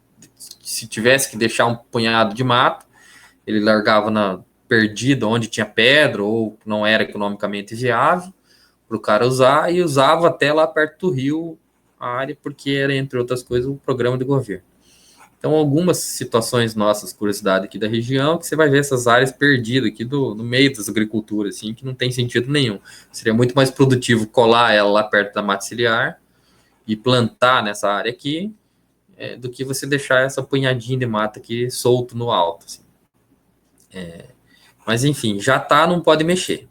se tivesse que deixar um punhado de mato, ele largava perdido, onde tinha pedra ou não era economicamente viável para o cara usar, e usava até lá perto do rio a área, porque era, entre outras coisas, um programa de governo. Então, algumas situações nossas, curiosidade aqui da região, que você vai ver essas áreas perdidas aqui no meio das agriculturas, assim, que não tem sentido nenhum. Seria muito mais produtivo colar ela lá perto da mata ciliar e plantar nessa área aqui, do que você deixar essa punhadinha de mata aqui solto no alto. Assim. Mas, enfim, já está, não pode mexer.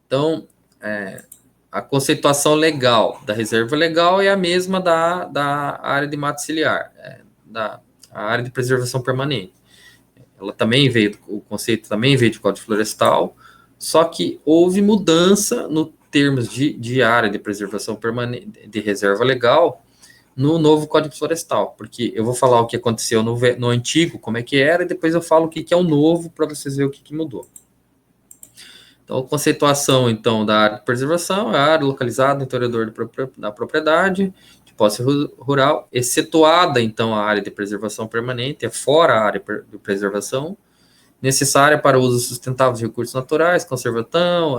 Então, a conceituação legal da reserva legal é a mesma da área de mata ciliar, da a área de preservação permanente. Ela também veio, o conceito também veio de Código Florestal, só que houve mudança no termos de área de preservação permanente, de reserva legal, no novo Código Florestal, porque eu vou falar o que aconteceu no antigo, como é que era, e depois eu falo o que é o novo, para vocês verem o que mudou. Então, a conceituação, então, da área de preservação é a área localizada no interior da propriedade, de posse rural, excetuada, então, a área de preservação permanente, é fora a área de preservação, necessária para o uso sustentável de recursos naturais, conservação,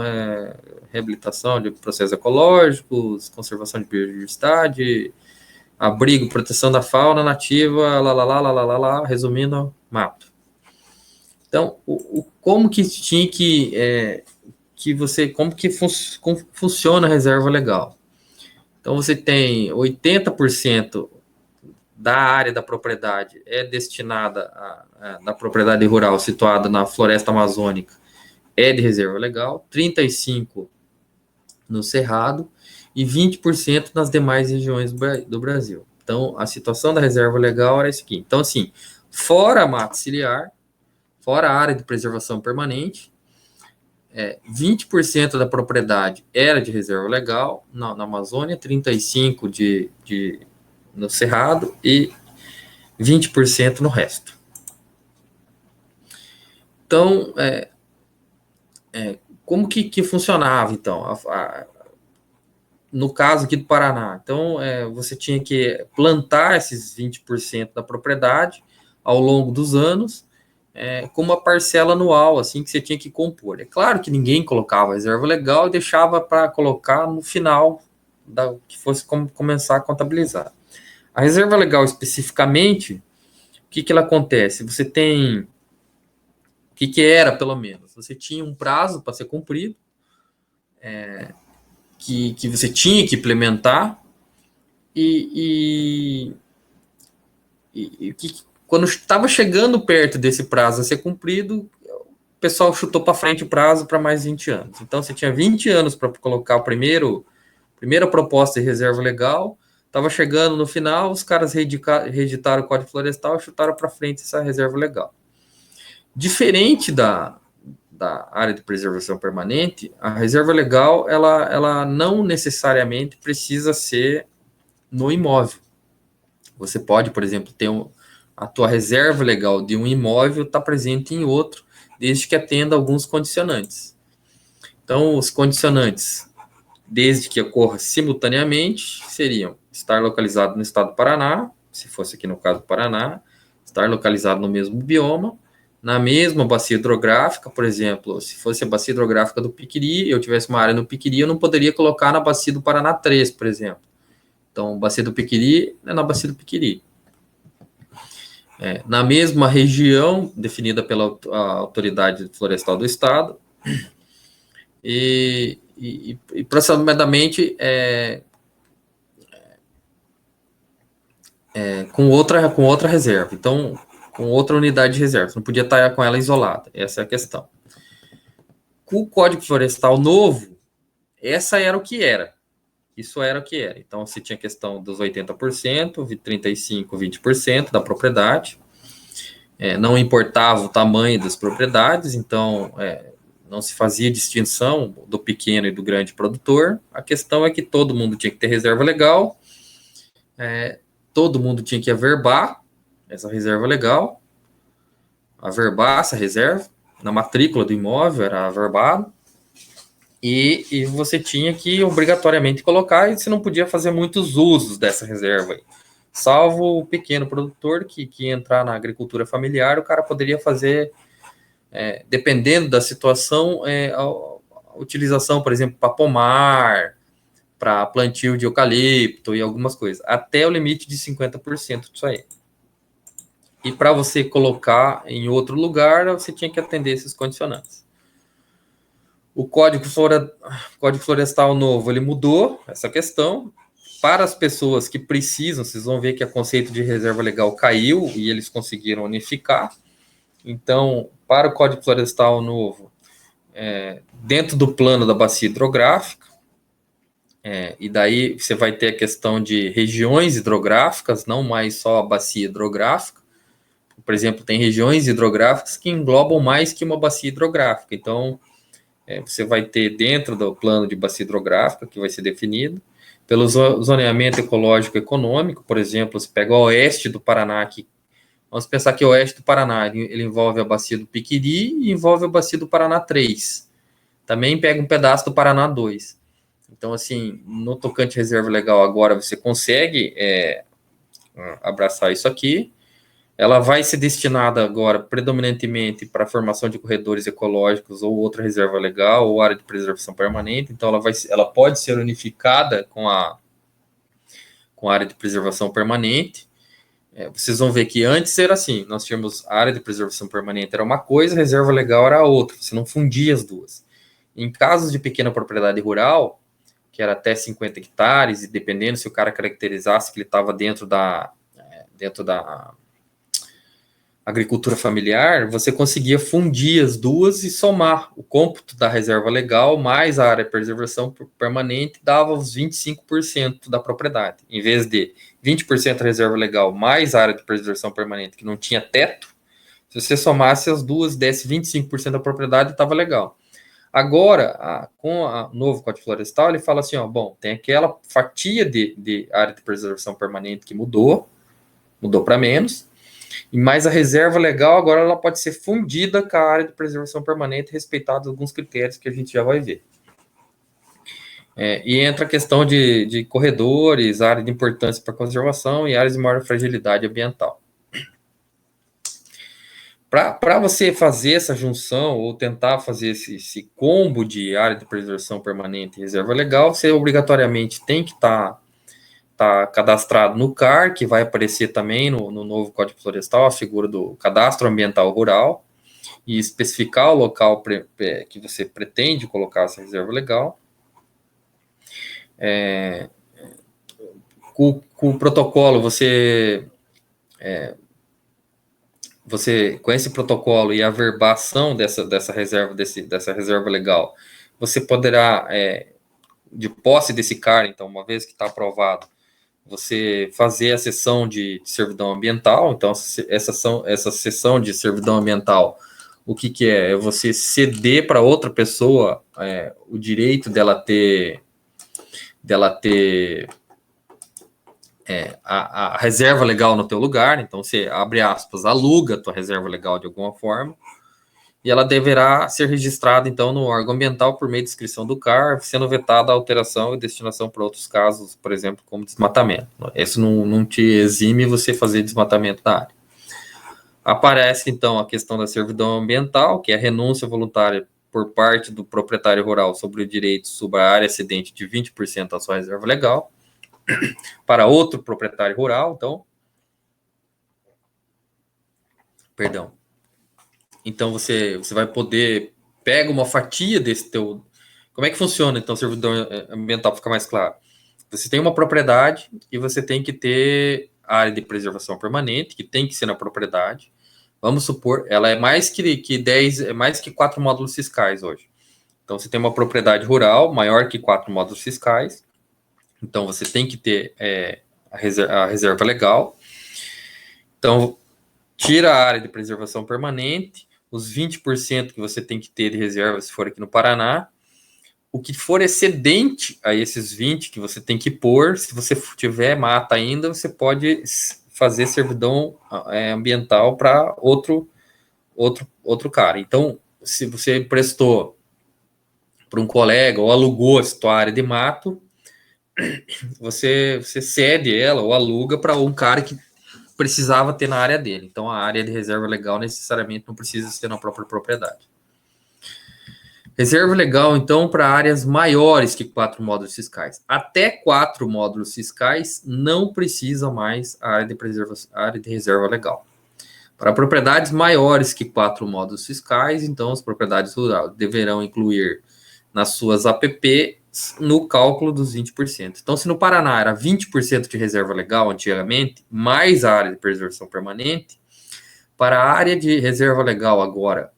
reabilitação de processos ecológicos, conservação de biodiversidade, abrigo, proteção da fauna nativa, resumindo, mato. Então, como que tinha como que funciona a reserva legal? Então, você tem 80% da área da propriedade destinada na propriedade rural situada na floresta amazônica, de reserva legal, 35% no cerrado e 20% nas demais regiões do Brasil. Então, a situação da reserva legal era essa aqui. Então, assim, fora a mata ciliar, fora a área de preservação permanente, 20% da propriedade era de reserva legal na Amazônia, 35% no cerrado e 20% no resto. Então, como que funcionava, então? No caso aqui do Paraná, então, você tinha que plantar esses 20% da propriedade ao longo dos anos, com uma parcela anual, assim, que você tinha que compor. É claro que ninguém colocava reserva legal e deixava para colocar no final, que fosse começar a contabilizar. A reserva legal, especificamente, o que ela acontece? Você tem... O que era, pelo menos? Você tinha um prazo para ser cumprido, que você tinha que implementar, e quando estava chegando perto desse prazo a ser cumprido, o pessoal chutou para frente o prazo para mais 20 anos. Então, você tinha 20 anos para colocar a primeira proposta de reserva legal, estava chegando no final, os caras reeditaram o Código Florestal e chutaram para frente essa reserva legal. Diferente da área de preservação permanente, a reserva legal, ela não necessariamente precisa ser no imóvel. Você pode, por exemplo, ter a tua reserva legal de um imóvel está presente em outro, desde que atenda alguns condicionantes. Então, os condicionantes, desde que ocorra simultaneamente, seriam estar localizado no estado do Paraná, se fosse aqui no caso do Paraná, estar localizado no mesmo bioma, na mesma bacia hidrográfica, por exemplo, se fosse a bacia hidrográfica do Piquiri, eu tivesse uma área no Piquiri, eu não poderia colocar na bacia do Paraná 3, por exemplo. Então, bacia do Piquiri é na bacia do Piquiri. Na mesma região definida pela autoridade florestal do estado, e aproximadamente com outra reserva. Então, com outra unidade de reserva. Você não podia estar com ela isolada. Essa é a questão. Com o Código Florestal novo, essa era o que era. Isso era o que era. Então, você tinha a questão dos 80%, 35%, 20% da propriedade. Não importava o tamanho das propriedades, então não se fazia distinção do pequeno e do grande produtor. A questão é que todo mundo tinha que ter reserva legal, todo mundo tinha que averbar essa reserva legal, averbar essa reserva, na matrícula do imóvel era averbado, e você tinha que obrigatoriamente colocar, e você não podia fazer muitos usos dessa reserva aí. Salvo o pequeno produtor que entrar na agricultura familiar, o cara poderia fazer, dependendo da situação, a utilização, por exemplo, para pomar, para plantio de eucalipto e algumas coisas, até o limite de 50% disso aí. E para você colocar em outro lugar, você tinha que atender esses condicionantes. O Código Florestal novo, ele mudou essa questão, para as pessoas que precisam, vocês vão ver que o conceito de reserva legal caiu e eles conseguiram unificar. Então, para o Código Florestal novo, dentro do plano da bacia hidrográfica, e daí você vai ter a questão de regiões hidrográficas, não mais só a bacia hidrográfica. Por exemplo, tem regiões hidrográficas que englobam mais que uma bacia hidrográfica. Então, você vai ter dentro do plano de bacia hidrográfica, que vai ser definido, pelo zoneamento ecológico econômico. Por exemplo, você pega o oeste do Paraná, vamos pensar que o oeste do Paraná ele envolve a bacia do Piquiri e envolve a bacia do Paraná 3. Também pega um pedaço do Paraná 2. Então, assim, no tocante reserva legal agora, você consegue abraçar isso aqui. Ela vai ser destinada agora predominantemente para a formação de corredores ecológicos ou outra reserva legal ou área de preservação permanente. Então, ela pode ser unificada com a área de preservação permanente. Vocês vão ver que antes era assim, nós tínhamos a área de preservação permanente era uma coisa, a reserva legal era outra, você não fundia as duas. Em casos de pequena propriedade rural, que era até 50 hectares, e dependendo se o cara caracterizasse que ele estava dentro da agricultura familiar, você conseguia fundir as duas e somar o cômputo da reserva legal mais a área de preservação permanente dava os 25% da propriedade. Em vez de 20% da reserva legal mais a área de preservação permanente que não tinha teto, se você somasse as duas, desse 25% da propriedade, estava legal. Agora, com o novo Código Florestal, ele fala assim, bom, tem aquela fatia de área de preservação permanente que mudou para menos, mas a reserva legal agora ela pode ser fundida com a área de preservação permanente, respeitados alguns critérios que a gente já vai ver. E entra a questão de corredores, área de importância para conservação e áreas de maior fragilidade ambiental. Para você fazer essa junção ou tentar fazer esse combo de área de preservação permanente e reserva legal, você obrigatoriamente tem que estar cadastrado no CAR, que vai aparecer também no novo Código Florestal, a figura do Cadastro Ambiental Rural, e especificar o local que você pretende colocar essa reserva legal. Com o protocolo, você com esse protocolo e a verbação dessa reserva legal, você poderá, de posse desse CAR, então, uma vez que está aprovado, você fazer a sessão de servidão ambiental. Então, essa sessão de servidão ambiental, o que é? É você ceder para outra pessoa o direito dela ter a reserva legal no teu lugar. Então, você, abre aspas, aluga a tua reserva legal de alguma forma, e ela deverá ser registrada, então, no órgão ambiental por meio de inscrição do CAR, sendo vetada a alteração e destinação para outros casos, por exemplo, como desmatamento. Isso não te exime você fazer desmatamento da área. Aparece, então, a questão da servidão ambiental, que é a renúncia voluntária por parte do proprietário rural sobre o direito sobre a área excedente de 20% da sua reserva legal, para outro proprietário rural, Então, você vai poder pega uma fatia desse teu... Como é que funciona, então, o servidor ambiental, para ficar mais claro? Você tem uma propriedade e você tem que ter a área de preservação permanente, que tem que ser na propriedade. Vamos supor, ela é mais que 10, é mais que 4 módulos fiscais hoje. Então, você tem uma propriedade rural maior que 4 módulos fiscais. Então, você tem que ter a reserva legal. Então, tira a área de preservação permanente, os 20% que você tem que ter de reserva, se for aqui no Paraná. O que for excedente a esses 20 que você tem que pôr, se você tiver mata ainda, você pode fazer servidão ambiental para outro cara. Então, se você prestou para um colega ou alugou a sua área de mato, você cede ela ou aluga para um cara que precisava ter na área dele. Então, a área de reserva legal necessariamente não precisa ser na própria propriedade. Reserva legal, então, para áreas maiores que 4 módulos fiscais. Até 4 módulos fiscais não precisa mais a área de reserva legal. Para propriedades maiores que 4 módulos fiscais, então, as propriedades rurais deverão incluir nas suas APP no cálculo dos 20%. Então, se no Paraná era 20% de reserva legal antigamente, mais a área de preservação permanente, para a área de reserva legal agora,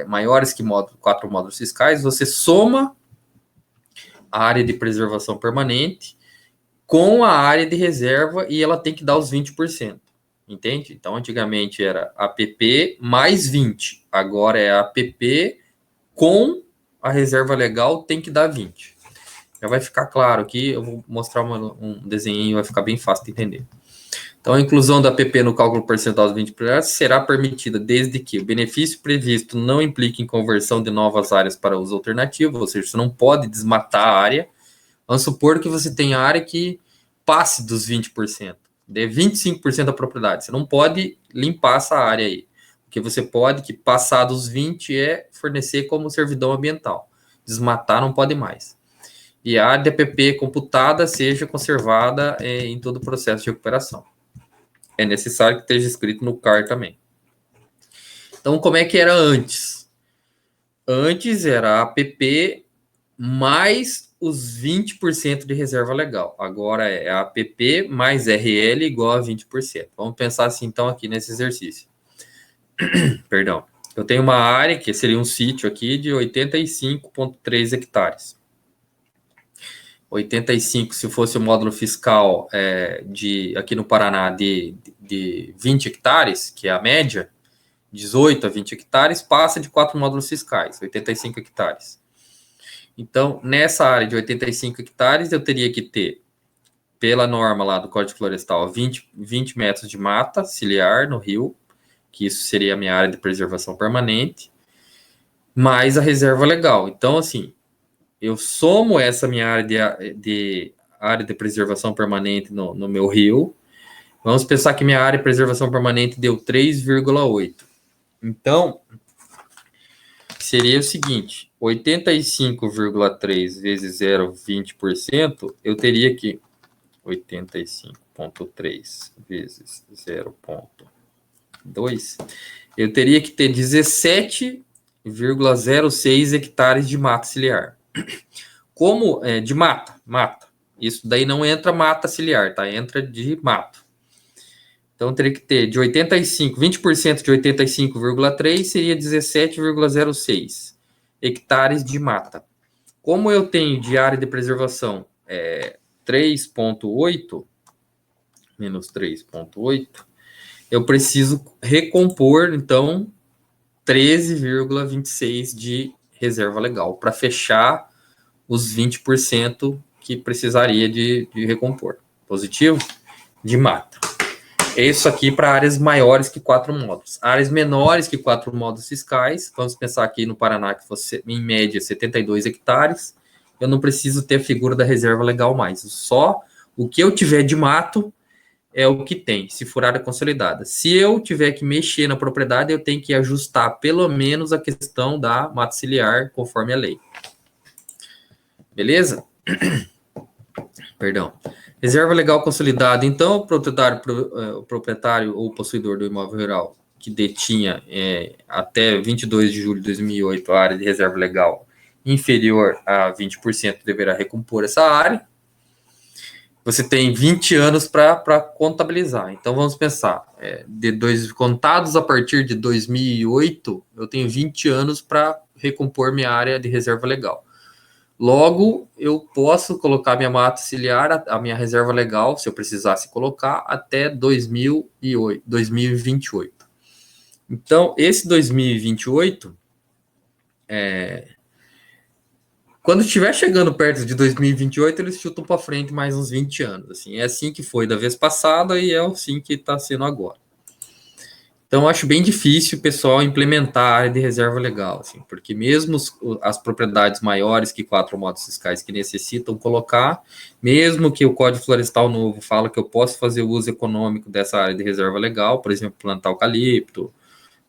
maiores que 4 módulos fiscais, você soma a área de preservação permanente com a área de reserva e ela tem que dar os 20%. Entende? Então, antigamente era APP mais 20. Agora é APP com a reserva legal tem que dar 20. Já vai ficar claro aqui. Eu vou mostrar um desenho, vai ficar bem fácil de entender. Então, a inclusão da APP no cálculo percentual dos 20% será permitida desde que o benefício previsto não implique em conversão de novas áreas para uso alternativo, ou seja, você não pode desmatar a área. Vamos supor que você tem área que passe dos 20%, dê 25% da propriedade. Você não pode limpar essa área aí. O que você pode, que passar dos 20%, é fornecer como servidão ambiental. Desmatar não pode mais. E a área de APP computada seja conservada em todo o processo de recuperação. É necessário que esteja escrito no CAR também. Então, como é que era antes? Antes era a APP mais os 20% de reserva legal. Agora é a APP mais RL igual a 20%. Vamos pensar assim, então, aqui nesse exercício. Perdão. Eu tenho uma área, que seria um sítio aqui, de 85,3 hectares. 85, se fosse o módulo fiscal aqui no Paraná de 20 hectares, que é a média, 18 a 20 hectares, passa de 4 módulos fiscais, 85 hectares. Então, nessa área de 85 hectares, eu teria que ter, pela norma lá do Código Florestal, 20 metros de mata ciliar no rio, que isso seria a minha área de preservação permanente, mais a reserva legal. Então, assim, eu somo essa minha área de preservação permanente no meu rio. Vamos pensar que minha área de preservação permanente deu 3,8. Então, seria o seguinte, 85,3 vezes 0,20%, eu teria que 85,3 vezes 0,2, eu teria que ter 17,06 hectares de mata ciliar. Como de mata. Isso daí não entra mata ciliar, tá? Entra de mato. Então, teria que ter de 85, 20% de 85,3 seria 17,06 hectares de mata. Como eu tenho de área de preservação 3,8, menos 3,8, eu preciso recompor, então, 13,26 de reserva legal para fechar os 20% que precisaria de recompor. Positivo? De mata. Isso aqui para áreas maiores que 4 módulos. Áreas menores que 4 módulos fiscais, vamos pensar aqui no Paraná que fosse, em média, 72 hectares, eu não preciso ter a figura da reserva legal mais. Só o que eu tiver de mato é o que tem, se for área consolidada. Se eu tiver que mexer na propriedade, eu tenho que ajustar pelo menos a questão da mata ciliar, conforme a lei. Beleza? Perdão. Reserva legal consolidada. Então, o proprietário ou possuidor do imóvel rural que detinha até 22 de julho de 2008 a área de reserva legal inferior a 20% deverá recompor essa área. Você tem 20 anos para contabilizar. Então, vamos pensar. Contados a partir de 2008, eu tenho 20 anos para recompor minha área de reserva legal. Logo, eu posso colocar minha mata ciliar, a minha reserva legal, se eu precisasse colocar, até 2028. Então, esse 2028, quando estiver chegando perto de 2028, eles chutam para frente mais uns 20 anos. Assim, é assim que foi da vez passada e é assim que está sendo agora. Então, eu acho bem difícil o pessoal implementar a área de reserva legal, assim, porque mesmo as propriedades maiores que 4 módulos fiscais que necessitam colocar, mesmo que o Código Florestal novo fala que eu posso fazer o uso econômico dessa área de reserva legal, por exemplo, plantar eucalipto,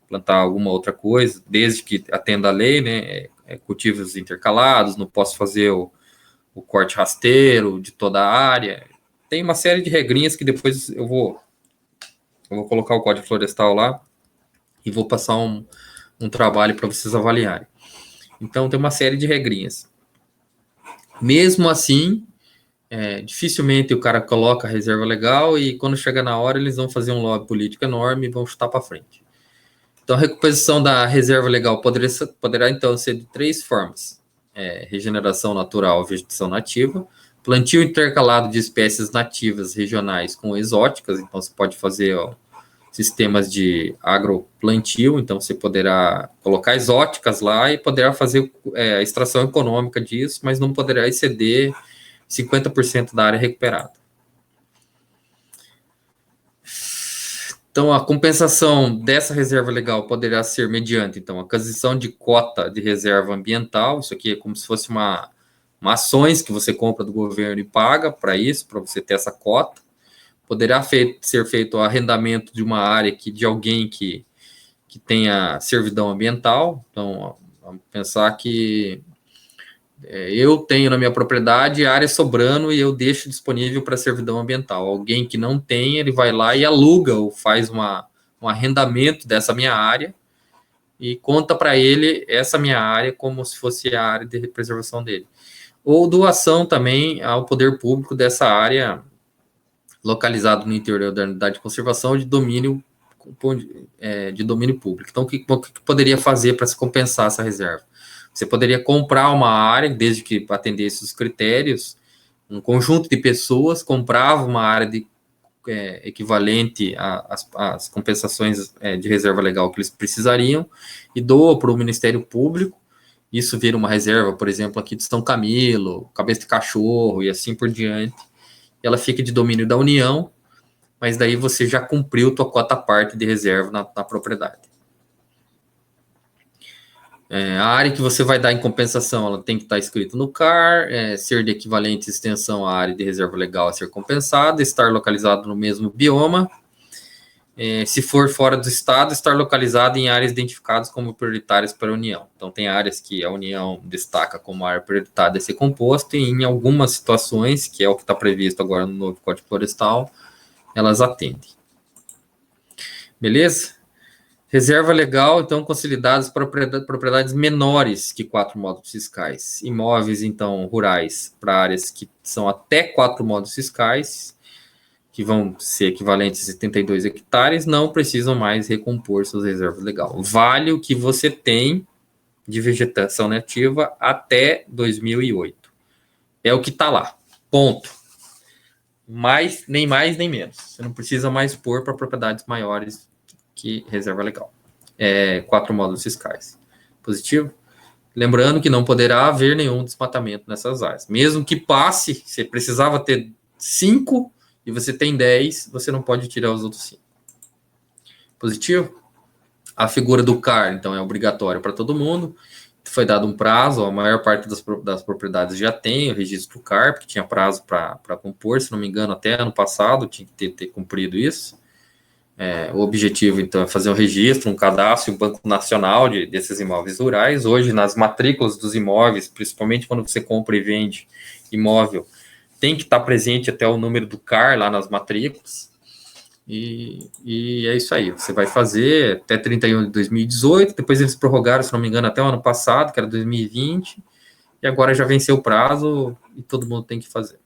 plantar alguma outra coisa, desde que atenda a lei, né, cultivos intercalados, não posso fazer o corte rasteiro de toda a área. Tem uma série de regrinhas que depois eu vou colocar o Código Florestal lá e vou passar um trabalho para vocês avaliarem. Então, tem uma série de regrinhas. Mesmo assim, dificilmente o cara coloca a reserva legal e quando chega na hora eles vão fazer um lobby político enorme e vão chutar para frente. Então, a recomposição da reserva legal poderá então ser de três formas: regeneração natural, vegetação nativa, plantio intercalado de espécies nativas regionais com exóticas. Então, você pode fazer sistemas de agroplantio, então você poderá colocar exóticas lá e poderá fazer a extração econômica disso, mas não poderá exceder 50% da área recuperada. Então, a compensação dessa reserva legal poderá ser mediante, então, a aquisição de cota de reserva ambiental. Isso aqui é como se fosse uma ações que você compra do governo e paga para isso, para você ter essa cota. Poderá ser feito o arrendamento de uma área de alguém que tenha servidão ambiental. Então, vamos pensar que eu tenho na minha propriedade área sobrando e eu deixo disponível para servidão ambiental. Alguém que não tem, ele vai lá e aluga ou faz um arrendamento dessa minha área e conta para ele essa minha área como se fosse a área de preservação dele. Ou doação também ao poder público dessa área localizada no interior da unidade de conservação de domínio público. Então, o que poderia fazer para se compensar essa reserva? Você poderia comprar uma área, desde que atendesse os critérios, um conjunto de pessoas comprava uma área equivalente às compensações de reserva legal que eles precisariam e doa para o Ministério Público. Isso vira uma reserva, por exemplo, aqui de São Camilo, Cabeça de Cachorro e assim por diante. Ela fica de domínio da União, mas daí você já cumpriu tua cota parte de reserva na propriedade. A área que você vai dar em compensação, ela tem que estar escrita no CAR, ser de equivalente extensão à área de reserva legal a ser compensada, estar localizado no mesmo bioma, se for fora do estado, estar localizado em áreas identificadas como prioritárias para a União. Então, tem áreas que a União destaca como área prioritária a ser composta, e em algumas situações, que é o que está previsto agora no novo Código Florestal, elas atendem. Beleza? Reserva legal, então, consolidadas para propriedades menores que 4 módulos fiscais. Imóveis, então, rurais para áreas que são até 4 módulos fiscais, que vão ser equivalentes a 72 hectares, não precisam mais recompor suas reservas legais. Vale o que você tem de vegetação nativa até 2008. É o que está lá. Ponto. Nem mais, nem menos. Você não precisa mais pôr para propriedades maiores que reserva legal. 4 módulos fiscais. Positivo? Lembrando que não poderá haver nenhum desmatamento nessas áreas. Mesmo que passe, você precisava ter 5 e você tem 10, você não pode tirar os outros 5. Positivo? A figura do CAR, então, é obrigatória para todo mundo. Foi dado um prazo, a maior parte das propriedades já tem o registro do CAR, porque tinha prazo para compor, se não me engano, até ano passado tinha que ter cumprido isso. O objetivo, então, é fazer um registro, um cadastro, um banco nacional desses imóveis rurais. Hoje, nas matrículas dos imóveis, principalmente quando você compra e vende imóvel, tem que estar presente até o número do CAR lá nas matrículas. E é isso aí. Você vai fazer até 31 de 2018, depois eles prorrogaram, se não me engano, até o ano passado, que era 2020, e agora já venceu o prazo e todo mundo tem que fazer.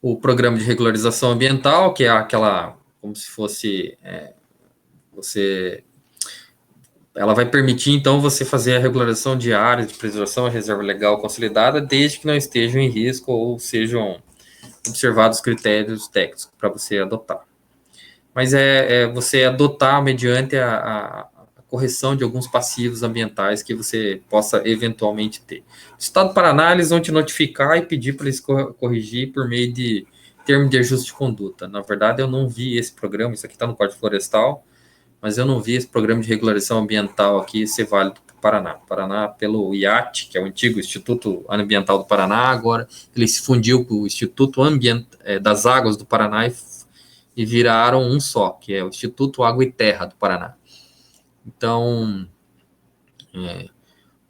O programa de regularização ambiental, que é aquela, como se fosse, ela vai permitir, então, você fazer a regularização de áreas de preservação e reserva legal consolidada, desde que não estejam em risco ou sejam observados critérios técnicos para você adotar. Mas você adotar mediante a correção de alguns passivos ambientais que você possa eventualmente ter. O Estado do Paraná, eles vão te notificar e pedir para eles corrigir por meio de termo de ajuste de conduta. Na verdade, eu não vi esse programa, isso aqui está no Código Florestal, mas eu não vi esse programa de regularização ambiental aqui ser válido para o Paraná. Paraná, pelo IAT, que é o antigo Instituto Ambiental do Paraná, agora ele se fundiu com o Instituto das Águas do Paraná e viraram um só, que é o Instituto Água e Terra do Paraná. Então,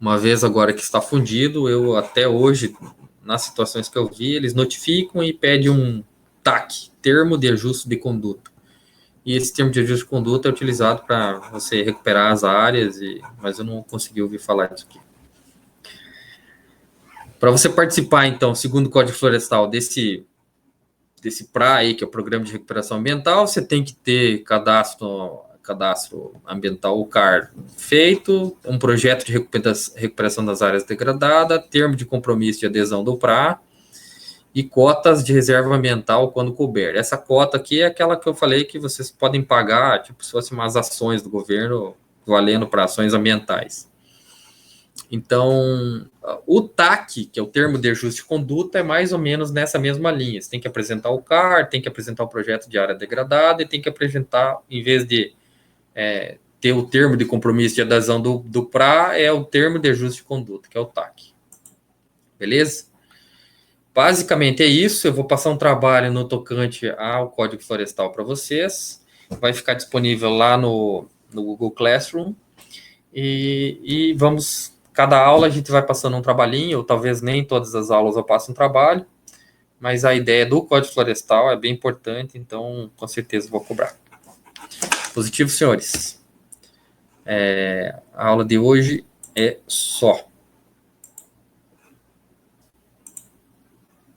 uma vez agora que está fundido, eu até hoje, nas situações que eu vi, eles notificam e pedem um TAC, Termo de Ajuste de Conduta. E esse termo de ajuste de conduta é utilizado para você recuperar as áreas, mas eu não consegui ouvir falar disso aqui. Para você participar, então, segundo o Código Florestal, desse PRA aí, que é o Programa de Recuperação Ambiental, você tem que ter cadastro ambiental, o CAR, feito, um projeto de recuperação das áreas degradadas, termo de compromisso de adesão do PRA e cotas de reserva ambiental quando couber. Essa cota aqui é aquela que eu falei que vocês podem pagar, tipo, se fossem umas ações do governo valendo para ações ambientais. Então, o TAC, que é o termo de ajuste de conduta, é mais ou menos nessa mesma linha. Você tem que apresentar o CAR, tem que apresentar o projeto de área degradada e tem que apresentar, em vez de ter o termo de compromisso de adesão do PRA, é o termo de ajuste de conduta, que é o TAC. Beleza? Basicamente é isso. Eu vou passar um trabalho no tocante ao Código Florestal para vocês. Vai ficar disponível lá no Google Classroom. E vamos... Cada aula a gente vai passando um trabalhinho, ou talvez nem todas as aulas eu passe um trabalho, mas a ideia do Código Florestal é bem importante, então com certeza vou cobrar. Positivo, senhores. A aula de hoje é só.